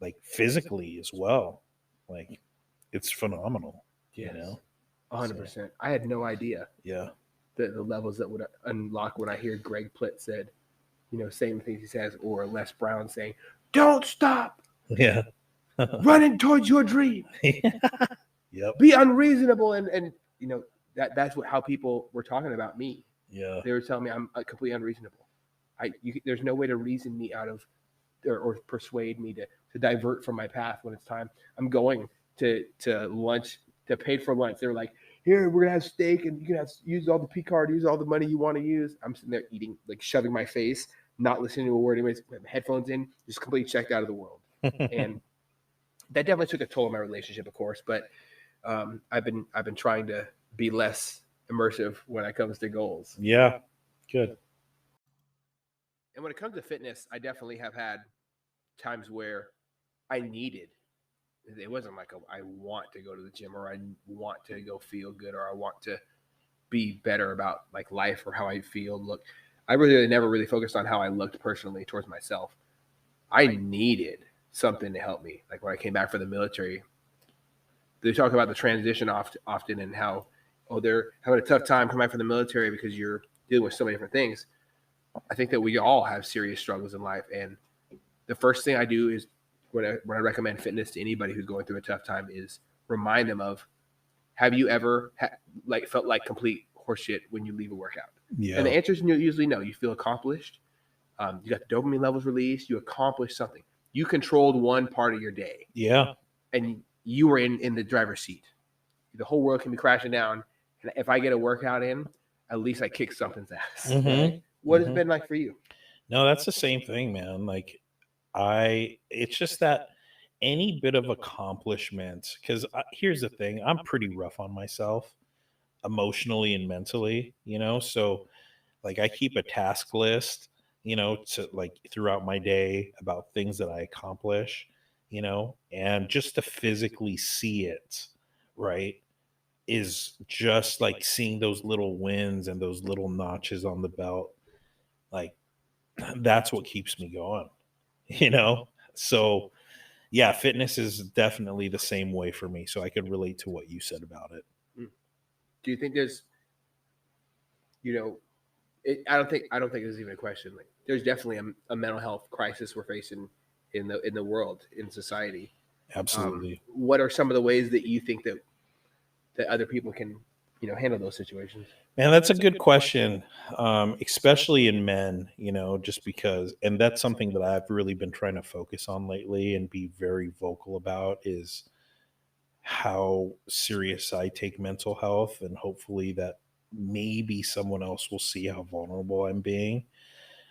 like physically as well, like it's phenomenal. Yes. 100%. I had no idea. Yeah. The levels that would unlock when I hear Greg Plitt said, same things he says, or Les Brown saying, "Don't stop. Yeah. Running towards your dream." Yep. Be unreasonable, and that's how people were talking about me. Yeah. They were telling me I'm completely unreasonable. There's no way to reason me out of or persuade me to divert from my path when it's time. I'm going to lunch, to paid for lunch. They were like, "Here, we're gonna have steak, and you can use all the P card, use all the money you want to use." I'm sitting there eating, like shoving my face, not listening to a word. Anyways, headphones in, just completely checked out of the world. And that definitely took a toll on my relationship, of course. But I've been trying to be less immersive when it comes to goals. Yeah, good. And when it comes to fitness, I definitely have had times where I needed. It wasn't like I want to go to the gym, or I want to go feel good, or I want to be better about like life or how I feel. Look, I really never really focused on how I looked personally towards myself. I needed something to help me. Like when I came back from the military, they talk about the transition often and how, they're having a tough time coming back from the military because you're dealing with so many different things. I think that we all have serious struggles in life. And the first thing I do is when I recommend fitness to anybody who's going through a tough time is remind them of, have you ever felt like complete horseshit when you leave a workout? Yeah. And the answer is usually no. You feel accomplished. You got the dopamine levels released. You accomplished something. You controlled one part of your day. Yeah. And you were in the driver's seat. The whole world can be crashing down. And if I get a workout in, at least I kick something's ass. Mm-hmm. Right? What has it been like for you? No, that's the same thing, man. Like it's just that any bit of accomplishment, because here's the thing, I'm pretty rough on myself emotionally and mentally, so like I keep a task list, to like throughout my day about things that I accomplish, and just to physically see it, right, is just like seeing those little wins and those little notches on the belt. Like, that's what keeps me going, you know? So, yeah, fitness is definitely the same way for me. So I could relate to what you said about it. Do you think there's, you know, I don't think there's even a question. Like, there's definitely a mental health crisis we're facing in the world, in society. Absolutely. What are some of the ways that you think that other people can, handle those situations? Man, that's a good question, especially in men, just because, and that's something that I've really been trying to focus on lately and be very vocal about is how serious I take mental health. And hopefully that maybe someone else will see how vulnerable I'm being.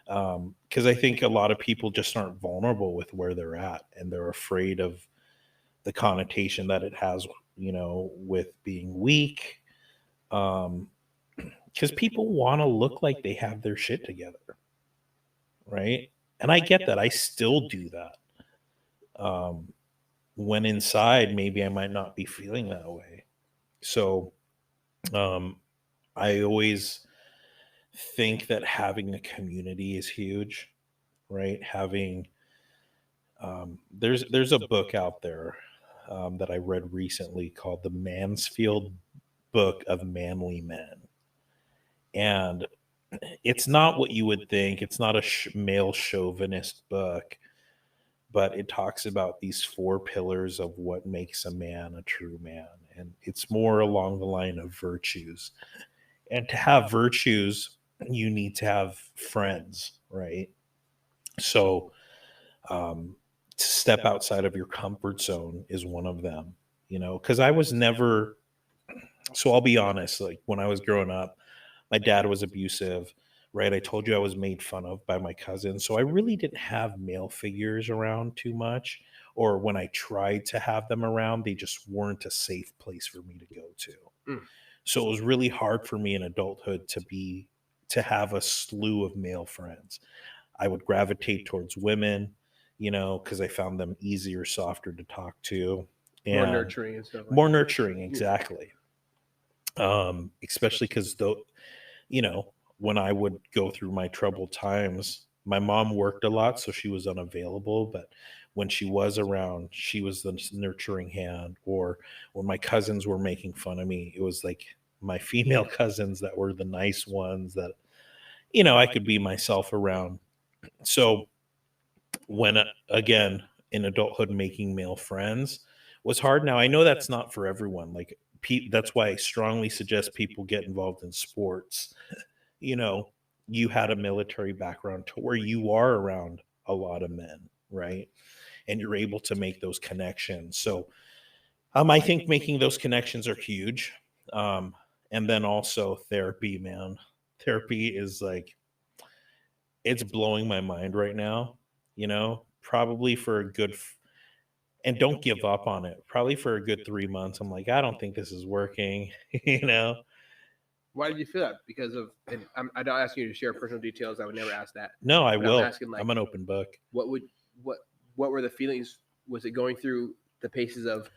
Because I think a lot of people just aren't vulnerable with where they're at and they're afraid of the connotation that it has, with being weak. Because people want to look like they have their shit together, right? And I get that. I still do that. When inside, maybe I might not be feeling that way. So um, I always think that having a community is huge, right? Having there's a book out there that I read recently called The Mansfield Book of Manly Men, and it's not what you would think. It's not a male chauvinist book, but it talks about these 4 pillars of what makes a man a true man, and it's more along the line of virtues. And to have virtues, you need to have friends, right? So to step outside of your comfort zone is one of them, because I was never, so I'll be honest, like when I was growing up, my dad was abusive, right? I told you I was made fun of by my cousins. So I really didn't have male figures around too much. Or when I tried to have them around, they just weren't a safe place for me to go to. Mm. So it was really hard for me in adulthood to have a slew of male friends. I would gravitate towards women, because I found them easier, softer to talk to, More and nurturing and stuff. more nurturing, exactly. Especially because though, when I would go through my troubled times, my mom worked a lot, so she was unavailable. But when she was around, she was the nurturing hand. Or when my cousins were making fun of me, it was like my female cousins that were the nice ones that, I could be myself around. So when, again, in adulthood, making male friends was hard. Now, I know that's not for everyone. Like, that's why I strongly suggest people get involved in sports. you know, you had a military background to where you are around a lot of men, right? And you're able to make those connections. So I think making those connections are huge. And then also therapy, man. Therapy is like, it's blowing my mind right now, probably for a good, and don't give up on it. Probably for a good 3 months. I'm like, I don't think this is working, Why did you feel that? Because of, and I'm not asking you to share personal details. I would never ask that. No, I But will. I'm asking, like, I'm an open book. what were the feelings? Was it going through the paces of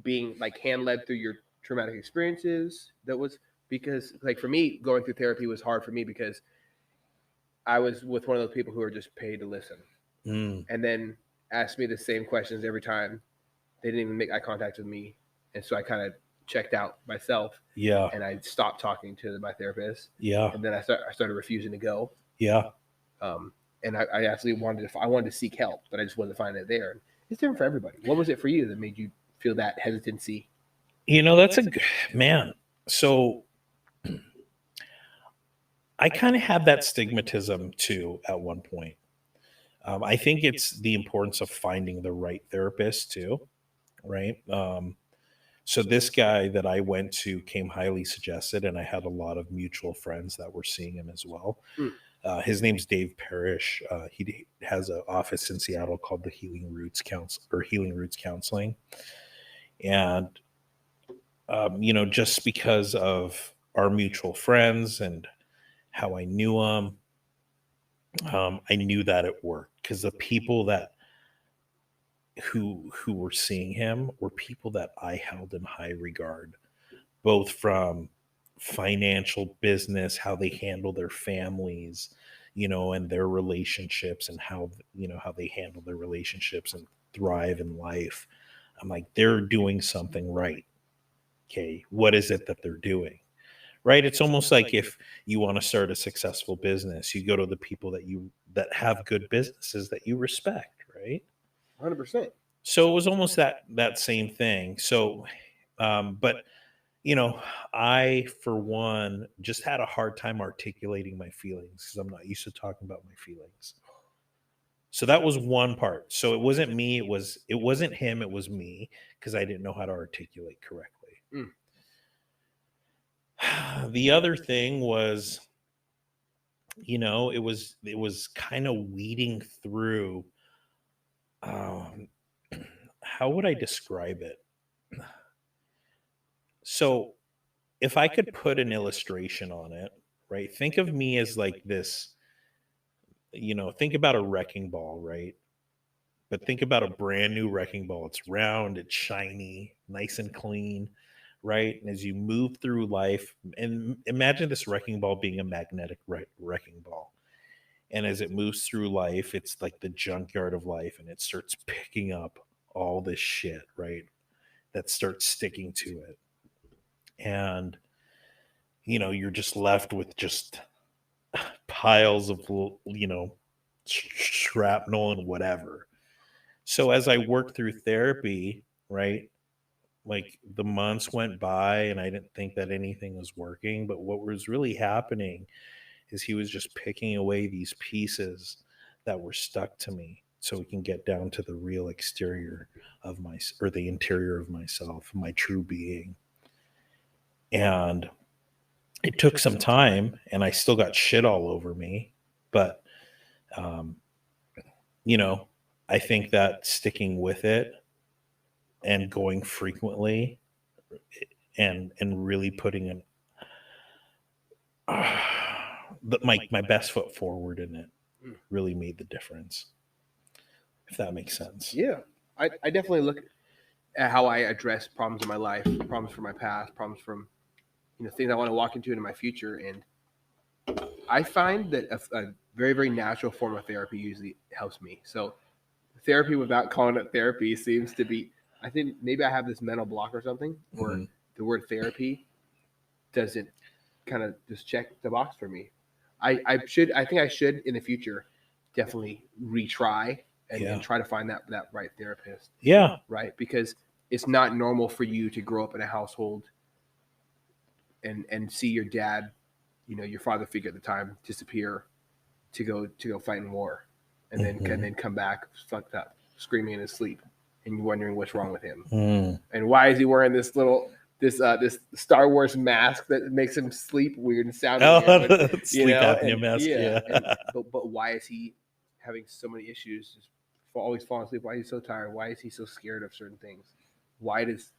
being like hand led through your traumatic experiences? That was because, like, for me, going through therapy was hard for me because I was with one of those people who are just paid to listen, and then asked me the same questions every time. They didn't even make eye contact with me, and so I kind of checked out myself. Yeah. And I stopped talking to my therapist. Yeah. And then I started refusing to go. Yeah. And I actually wanted to seek help, but I just wasn't finding it there. It's different for everybody. What was it for you that made you feel that hesitancy? That's a good man. So I kind of had that stigmatism too at one point. I think it's the importance of finding the right therapist too, right? So this guy that I went to came highly suggested, and I had a lot of mutual friends that were seeing him as well. His name's Dave Parrish. He has an office in Seattle called the Healing Roots Counseling. And, just because of our mutual friends and how I knew him, I knew that it worked because the people that who were seeing him were people that I held in high regard, both from financial, business, how they handle their families, and their relationships, and how they handle their relationships and thrive in life. I'm like, they're doing something right. Okay, what is it that they're doing? Right? It's almost like if you want to start a successful business, you go to the people that have good businesses that you respect, right? 100%. So it was almost that same thing. So, but I, for one, just had a hard time articulating my feelings because I'm not used to talking about my feelings. So that was one part. So it wasn't me. It wasn't him. It was me because I didn't know how to articulate correctly. Mm. The other thing was, it was kind of weeding through. How would I describe it? So if I could put an illustration on it, right? Think of me as like this, think about a wrecking ball, right? But think about a brand new wrecking ball. It's round, it's shiny, nice and clean, right? And as you move through life, and imagine this wrecking ball being a magnetic wrecking ball. And as it moves through life, it's like the junkyard of life, and it starts picking up all this shit, right? That starts sticking to it. And, you're just left with just piles of, shrapnel and whatever. So as I worked through therapy, right? Like the months went by and I didn't think that anything was working. But what was really happening is he was just picking away these pieces that were stuck to me so we can get down to the real exterior of the interior of myself, my true being. And it took some time and I still got shit all over me. But, I think that sticking with it and going frequently and really putting in my best foot forward in it really made the difference, if that makes sense. Yeah. I definitely look at how I address problems in my life, problems from my past, problems from things I want to walk into in my future. And I find that a very, very natural form of therapy usually helps me. So therapy without calling it therapy seems to be, I think maybe I have this mental block or something, or the word therapy doesn't kind of just check the box for me. I think I should in the future definitely retry and try to find that right therapist. Yeah. Right. Because it's not normal for you to grow up in a household and see your dad, your father figure at the time, disappear to go fight in war, and then come back fucked up, screaming in his sleep, and you're wondering what's wrong with him, and why is he wearing this Star Wars mask that makes him sleep weird and sound weird, but, sleep apnea mask. Yeah. But why is he having so many issues? Just always falling asleep. Why is he so tired? Why is he so scared of certain things? Why is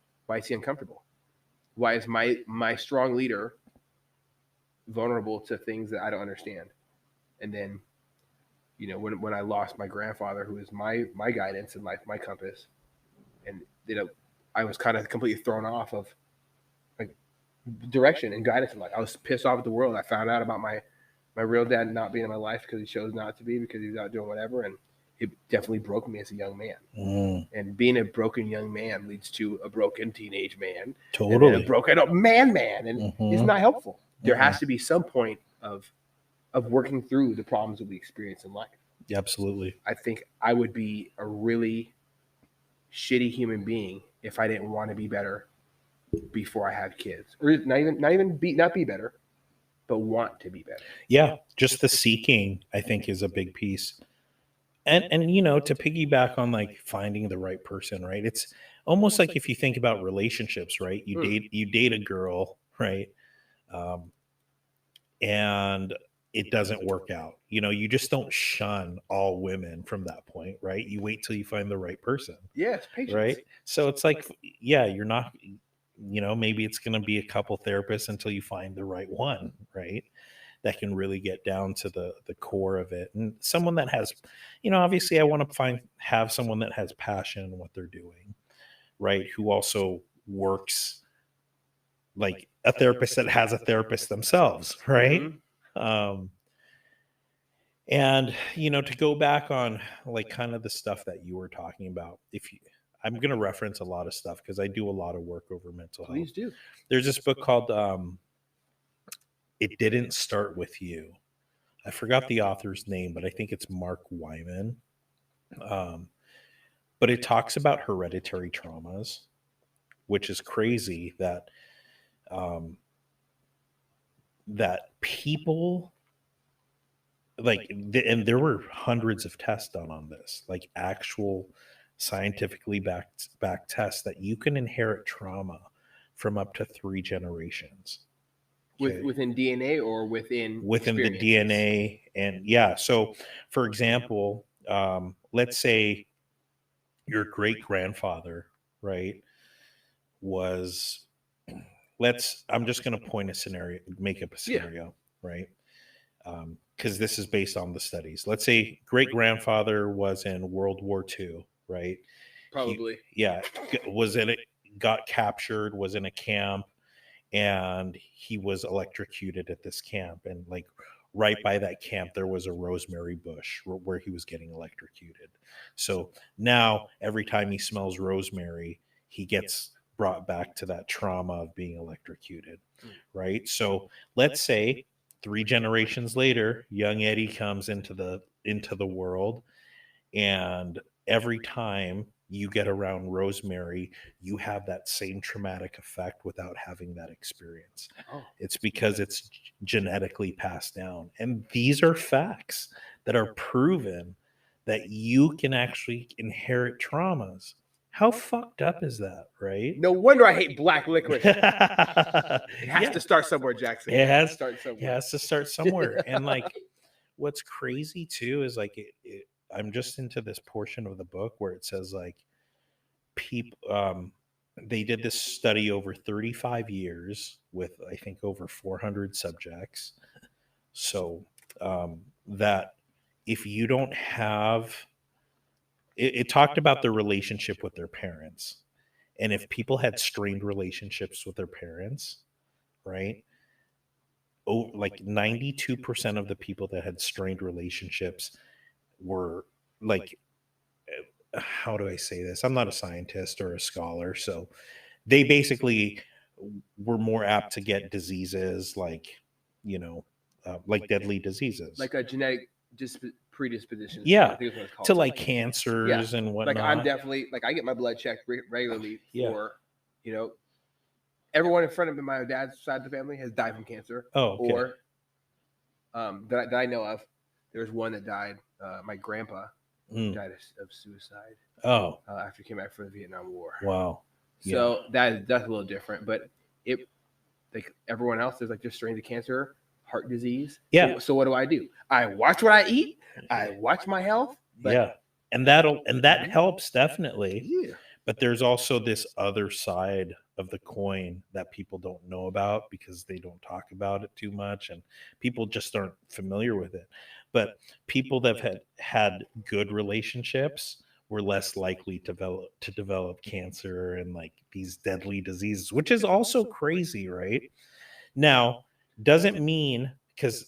he uncomfortable? Why is my strong leader vulnerable to things that I don't understand? And then, when I lost my grandfather, who was my guidance in life, my compass, and I was kind of completely thrown off of like direction and guidance in life. I was pissed off at the world. I found out about my real dad not being in my life because he chose not to be, because he was out doing whatever, and it definitely broke me as a young man. And being a broken young man leads to a broken teenage man. Totally. And a broken man. And it's not helpful. There has to be some point of working through the problems that we experience in life. Absolutely. I think I would be a really shitty human being if I didn't want to be better before I have kids, or not be better, but want to be better. Yeah. Just the seeking, I think, is a big piece. And to piggyback on like finding the right person, right? It's almost like if you think about relationships, right? You date a girl, right? And it doesn't work out. You just don't shun all women from that point, right? You wait till you find the right person. Yeah, it's patience. Right? So it's like, yeah, you're not, maybe it's going to be a couple therapists until you find the right one, right? That can really get down to the core of it. And someone that has, obviously I want to have someone that has passion in what they're doing, right? Who also works like a therapist that has a therapist themselves, right? Mm-hmm. And to go back on like kind of the stuff that you were talking about, I'm going to reference a lot of stuff because I do a lot of work over mental health. Please do. There's this book called It Didn't Start With You. I forgot the author's name, but I think it's Mark Wyman. But it talks about hereditary traumas, which is crazy that that people like, and there were hundreds of tests done on this, like actual scientifically backed tests that you can inherit trauma from up to 3 generations. Okay? Within DNA or within the DNA. And yeah, so for example, let's say your great grandfather, right, was, I'm just going to make up a scenario, right? Because this is based on the studies. Let's say great grandfather was in World War II, right? Probably. Got captured, was in a camp, and he was electrocuted at this camp. And like right by that camp, there was a rosemary bush where he was getting electrocuted. So now every time he smells rosemary, he gets brought back to that trauma of being electrocuted, right? So let's say 3 generations later, young Eddie comes into the world, and every time you get around rosemary, you have that same traumatic effect without having that experience. It's because it's genetically passed down. And these are facts that are proven that you can actually inherit traumas. How fucked up is that, right? No wonder I hate black licorice. It has to start somewhere, Jackson. It has to start somewhere. And like, what's crazy too is like I'm just into this portion of the book where it says like people, they did this study over 35 years with I think over 400 subjects. So that if you don't have it talked about their relationship with their parents, and if people had strained relationships with their parents, right, like 92% of the people that had strained relationships were like, how do I say this? I'm not a scientist or a scholar, so they basically were more apt to get diseases like, like deadly diseases, like a genetic predisposition. Yeah, I think is what it's called. to like cancers and whatnot. Like I'm definitely like I get my blood checked regularly for, everyone in front of me, my dad's side of the family has died from cancer. Oh, okay. Or that I know of. There's one that died. My grandpa died of suicide. Oh, after he came back from the Vietnam War. Wow. So that's a little different, but it like everyone else, there's like just strains of cancer, heart disease. Yeah. So what do? I watch what I eat. I watch my health. But and that helps definitely. Yeah. But there's also this other side of the coin that people don't know about because they don't talk about it too much, and people just aren't familiar with it. But people that have had good relationships were less likely to develop cancer and like these deadly diseases, which is also crazy, right? Now, doesn't mean, because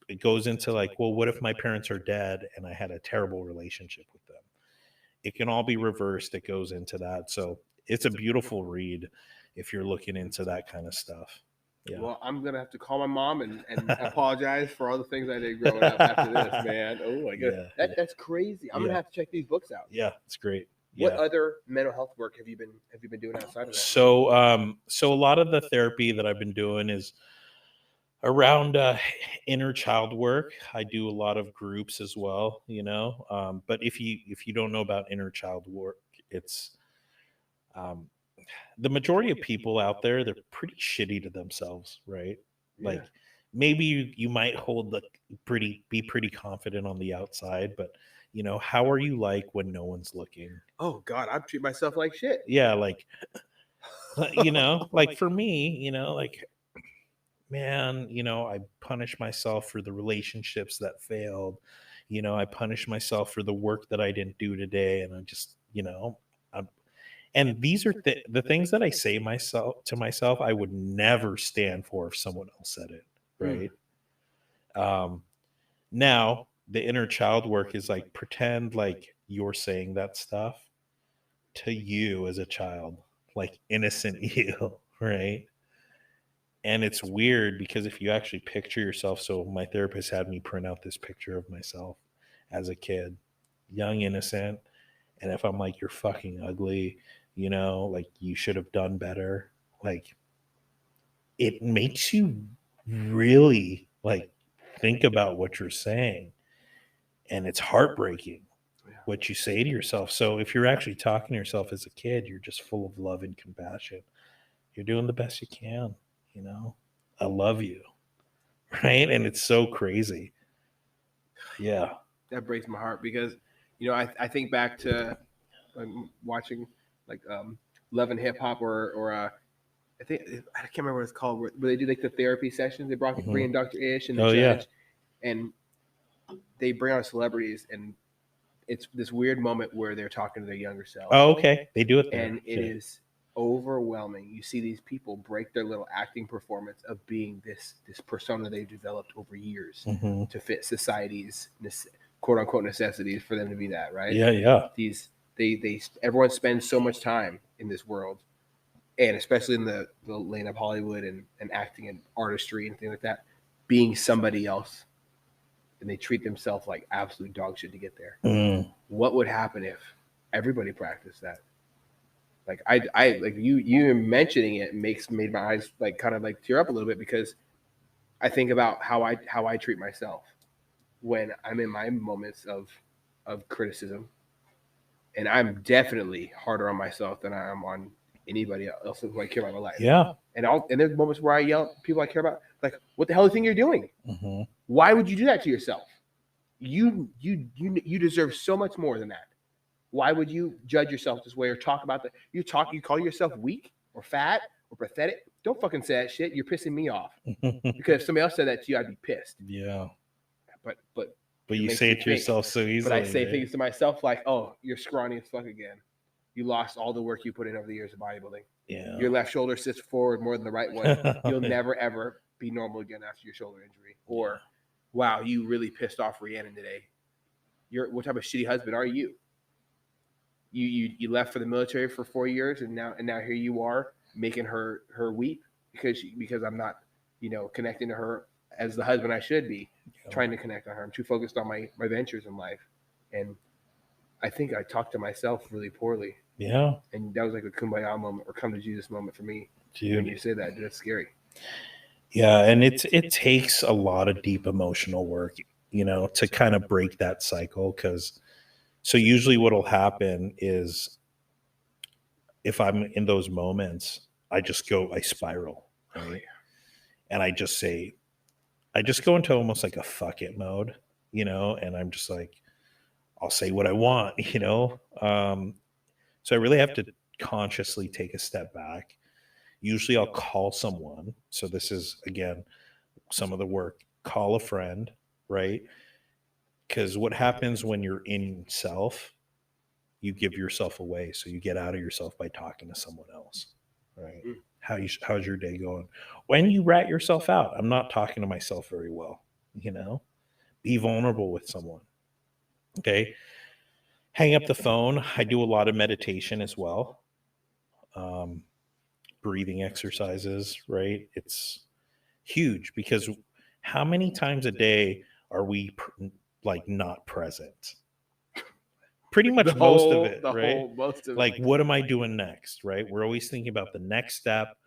it goes into like, well, what if my parents are dead and I had a terrible relationship with them? It can all be reversed. It goes into that. So it's a beautiful read if you're looking into that kind of stuff. Yeah. Well, I'm gonna have to call my mom and apologize for all the things I did growing up after this, man. Oh my god, that's crazy. I'm gonna have to check these books out. Yeah, it's great. What other mental health work have you been doing outside of that? So a lot of the therapy that I've been doing is around inner child work. I do a lot of groups as well, but if you don't know about inner child work, it's the majority of people out there, they're pretty shitty to themselves, right? Like maybe you might be pretty confident on the outside, but how are you like when no one's looking? Oh god, I treat myself like shit. Yeah, like like for me, like, man, I punish myself for the relationships that failed. I punish myself for the work that I didn't do today, and I just, And these are the things that I say to myself, I would never stand for if someone else said it. Right. Now the inner child work is like, pretend like you're saying that stuff to you as a child, like innocent you, right? And it's weird because if you actually picture yourself, so my therapist had me print out this picture of myself as a kid, young, innocent. And if I'm like, you're fucking ugly, like you should have done better, like it makes you really like think about what you're saying. And it's heartbreaking what you say to yourself. So if you're actually talking to yourself as a kid, you're just full of love and compassion. You're doing the best you can, I love you. Right. And it's so crazy. Yeah. That breaks my heart because, I think back to watching like Love and Hip Hop or I think I can't remember what it's called, where they do like the therapy sessions. They bring in Dr. Ish and the judge, and they bring on celebrities, and it's this weird moment where they're talking to their younger self. Oh, okay. They do it there. And it is overwhelming. You see these people break their little acting performance of being this persona they've developed over years to fit society's quote unquote necessities for them to be that, right? Yeah. Everyone spends so much time in this world, and especially in the lane of Hollywood and acting and artistry and things like that, being somebody else, and they treat themselves like absolute dog shit to get there. What would happen if everybody practiced that? Like I like you mentioning it made my eyes like kind of like tear up a little bit, because I think about how I treat myself when I'm in my moments of criticism, and I'm definitely harder on myself than I am on anybody else who I care about in my life. Yeah. And there's moments where I yell at people I care about, like, what the hell do you think you're doing? Why would you do that to yourself? You deserve so much more than that. Why would you judge yourself this way or talk about that? You call yourself weak or fat or pathetic? Don't fucking say that shit. You're pissing me off. Because if somebody else said that to you, I'd be pissed. Yeah. But you say it to yourself so easily. But I say things to myself like, oh, you're scrawny as fuck again. You lost all the work you put in over the years of bodybuilding. Yeah. Your left shoulder sits forward more than the right one. You'll never, ever be normal again after your shoulder injury. Or, wow, you really pissed off Rhiannon today. What type of shitty husband are you? You left for the military for 4 years, and now here you are making her weep because I'm not, connecting to her as the husband I should be, trying to connect on her. I'm too focused on my ventures in life. And I think I talked to myself really poorly. Yeah. And that was like a kumbaya moment or come to Jesus moment for me. Dude. When you say that, that's scary. Yeah. And it takes a lot of deep emotional work, to kind of break that cycle. So usually what'll happen is if I'm in those moments, I spiral. Right? And I just go into almost like a fuck it mode, and I'm just like, I'll say what I want, So I really have to consciously take a step back. Usually I'll call someone. So this is, again, some of the work. Call a friend, right? Because what happens when you're in self, you give yourself away. So you get out of yourself by talking to someone else, right? How's your day going? When you rat yourself out, I'm not talking to myself very well, be vulnerable with someone. Okay. Hang up the phone. I do a lot of meditation as well. Breathing exercises, right? It's huge because how many times a day are we not present? Pretty much most of it, right? Like, what am I doing next, right? We're always thinking about the next step,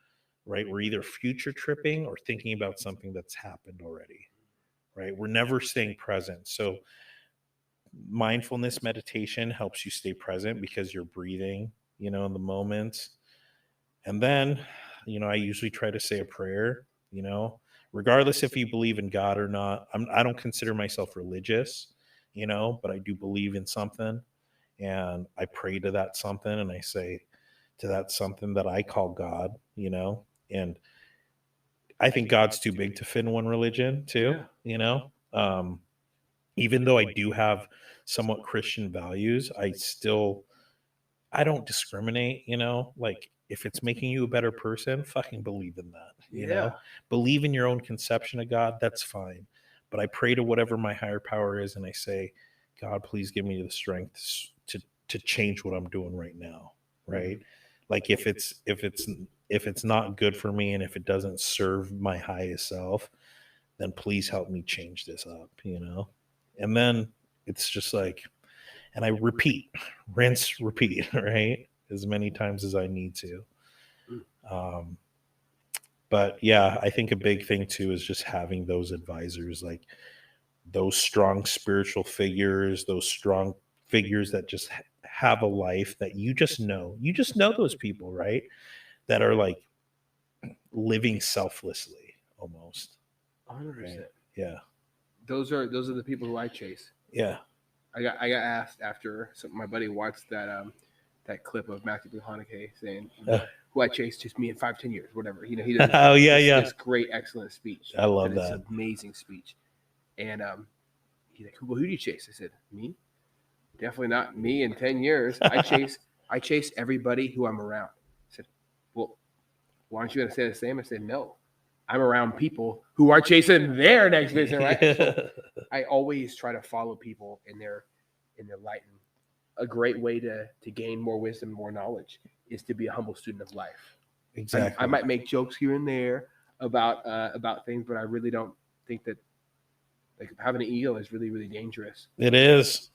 right? We're either future tripping or thinking about something that's happened already, right? We're never staying present. So mindfulness meditation helps you stay present because you're breathing, in the moment. And then, I usually try to say a prayer, regardless if you believe in God or not. I don't consider myself religious, but I do believe in something. And I pray to that something, and I say to that something that I call God, and I think God's too big to fit in one religion too, even though I do have somewhat Christian values, I still I don't discriminate, like if it's making you a better person, fucking believe in that, believe in your own conception of God. That's fine. But I pray to whatever my higher power is. And I say, God, please give me the strength to change what I'm doing right now. Right. Like if it's not good for me, and if it doesn't serve my highest self, then please help me change this up, and then it's just like, and I repeat, rinse, repeat, right? As many times as I need to. But yeah, I think a big thing too is just having those advisors, like those strong spiritual figures, those strong figures that just have a life that you just know those people, right? That are like living selflessly almost. 100%. Right? Yeah. Those are the people who I chase. Yeah. I got asked after my buddy watched that clip of Matthew McConaughey saying, "Who I chase, just me in 5-10 years, whatever." He does this great, excellent speech. I love that. It's an amazing speech. And he's like, "Well, who do you chase?" I said, "Me? Definitely not me in 10 years. I chase everybody who I'm around." I said, "Well, why aren't you going to say the same?" I said, "No, I'm around people who are chasing their next vision, right?" So I always try to follow people in their light. And a great way to gain more wisdom, more knowledge is to be a humble student of life. Exactly. I might make jokes here and there about things, but I really don't think that like having an ego is really, really dangerous. It is.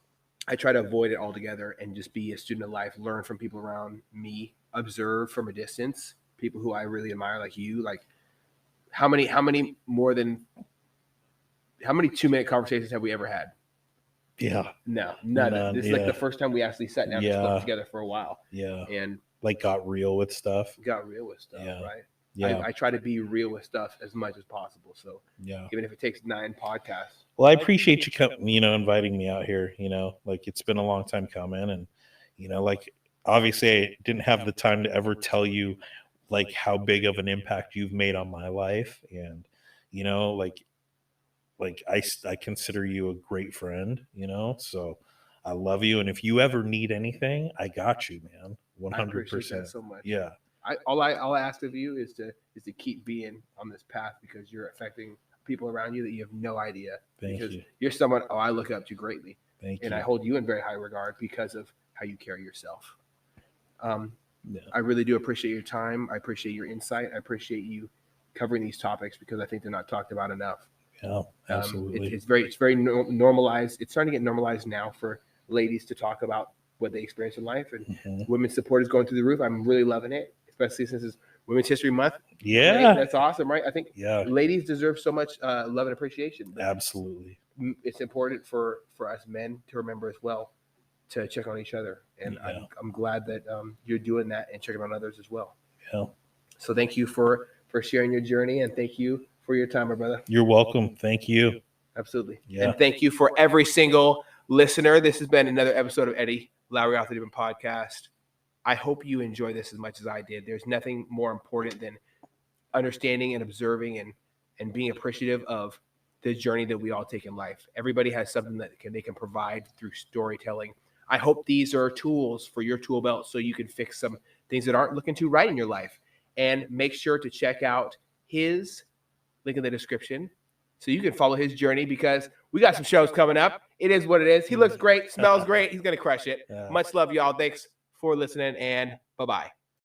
I try to avoid it altogether and just be a student of life, learn from people around me, observe from a distance, people who I really admire, like you. Like how many 2-minute conversations have we ever had? Yeah. No, none. This is like the first time we actually sat down and spoke together for a while. Yeah. And like got real with stuff. Right? Yeah. I try to be real with stuff as much as possible. So yeah, even if it takes 9 podcasts. Well, I appreciate you inviting me out here, like it's been a long time coming. And, like, obviously I didn't have the time to ever tell like how big of an impact you've made on my life. And, like I consider you a great friend, so I love you. And if you ever need anything, I got you, man. 100%. I appreciate that so much. Yeah. All I ask of you is to keep being on this path, because you're affecting people around you that you have no idea. Thank because you. You're someone I look up to greatly. Thank you. And I hold you in very high regard because of how you carry yourself. Yeah. I really do appreciate your time. I appreciate your insight. I appreciate you covering these topics because I think they're not talked about enough. Yeah, absolutely. It's very normalized. It's starting to get normalized now for ladies to talk about what they experience in life, and women's support is going through the roof. I'm really loving it, especially since it's Women's History Month. Yeah, right? That's awesome, right? I think ladies deserve so much love and appreciation. Absolutely. It's important for us men to remember as well to check on each other, and I'm glad that you're doing that and checking on others as well. Yeah. So thank you for sharing your journey, and thank you for your time, my brother. You're welcome. Thank you. Absolutely. Yeah. And thank you for every single listener. This has been another episode of Eddie Lowry Off the Deep End Podcast. I hope you enjoy this as much as I did. There's nothing more important than understanding and observing and being appreciative of the journey that we all take in life. Everybody has something that they can provide through storytelling. I hope these are tools for your tool belt so you can fix some things that aren't looking too right in your life. And make sure to check out his link in the description so you can follow his journey, because we got some shows coming up. It is what it is. He looks great, smells great. He's going to crush it. Much love, y'all. Thanks for listening, and bye-bye.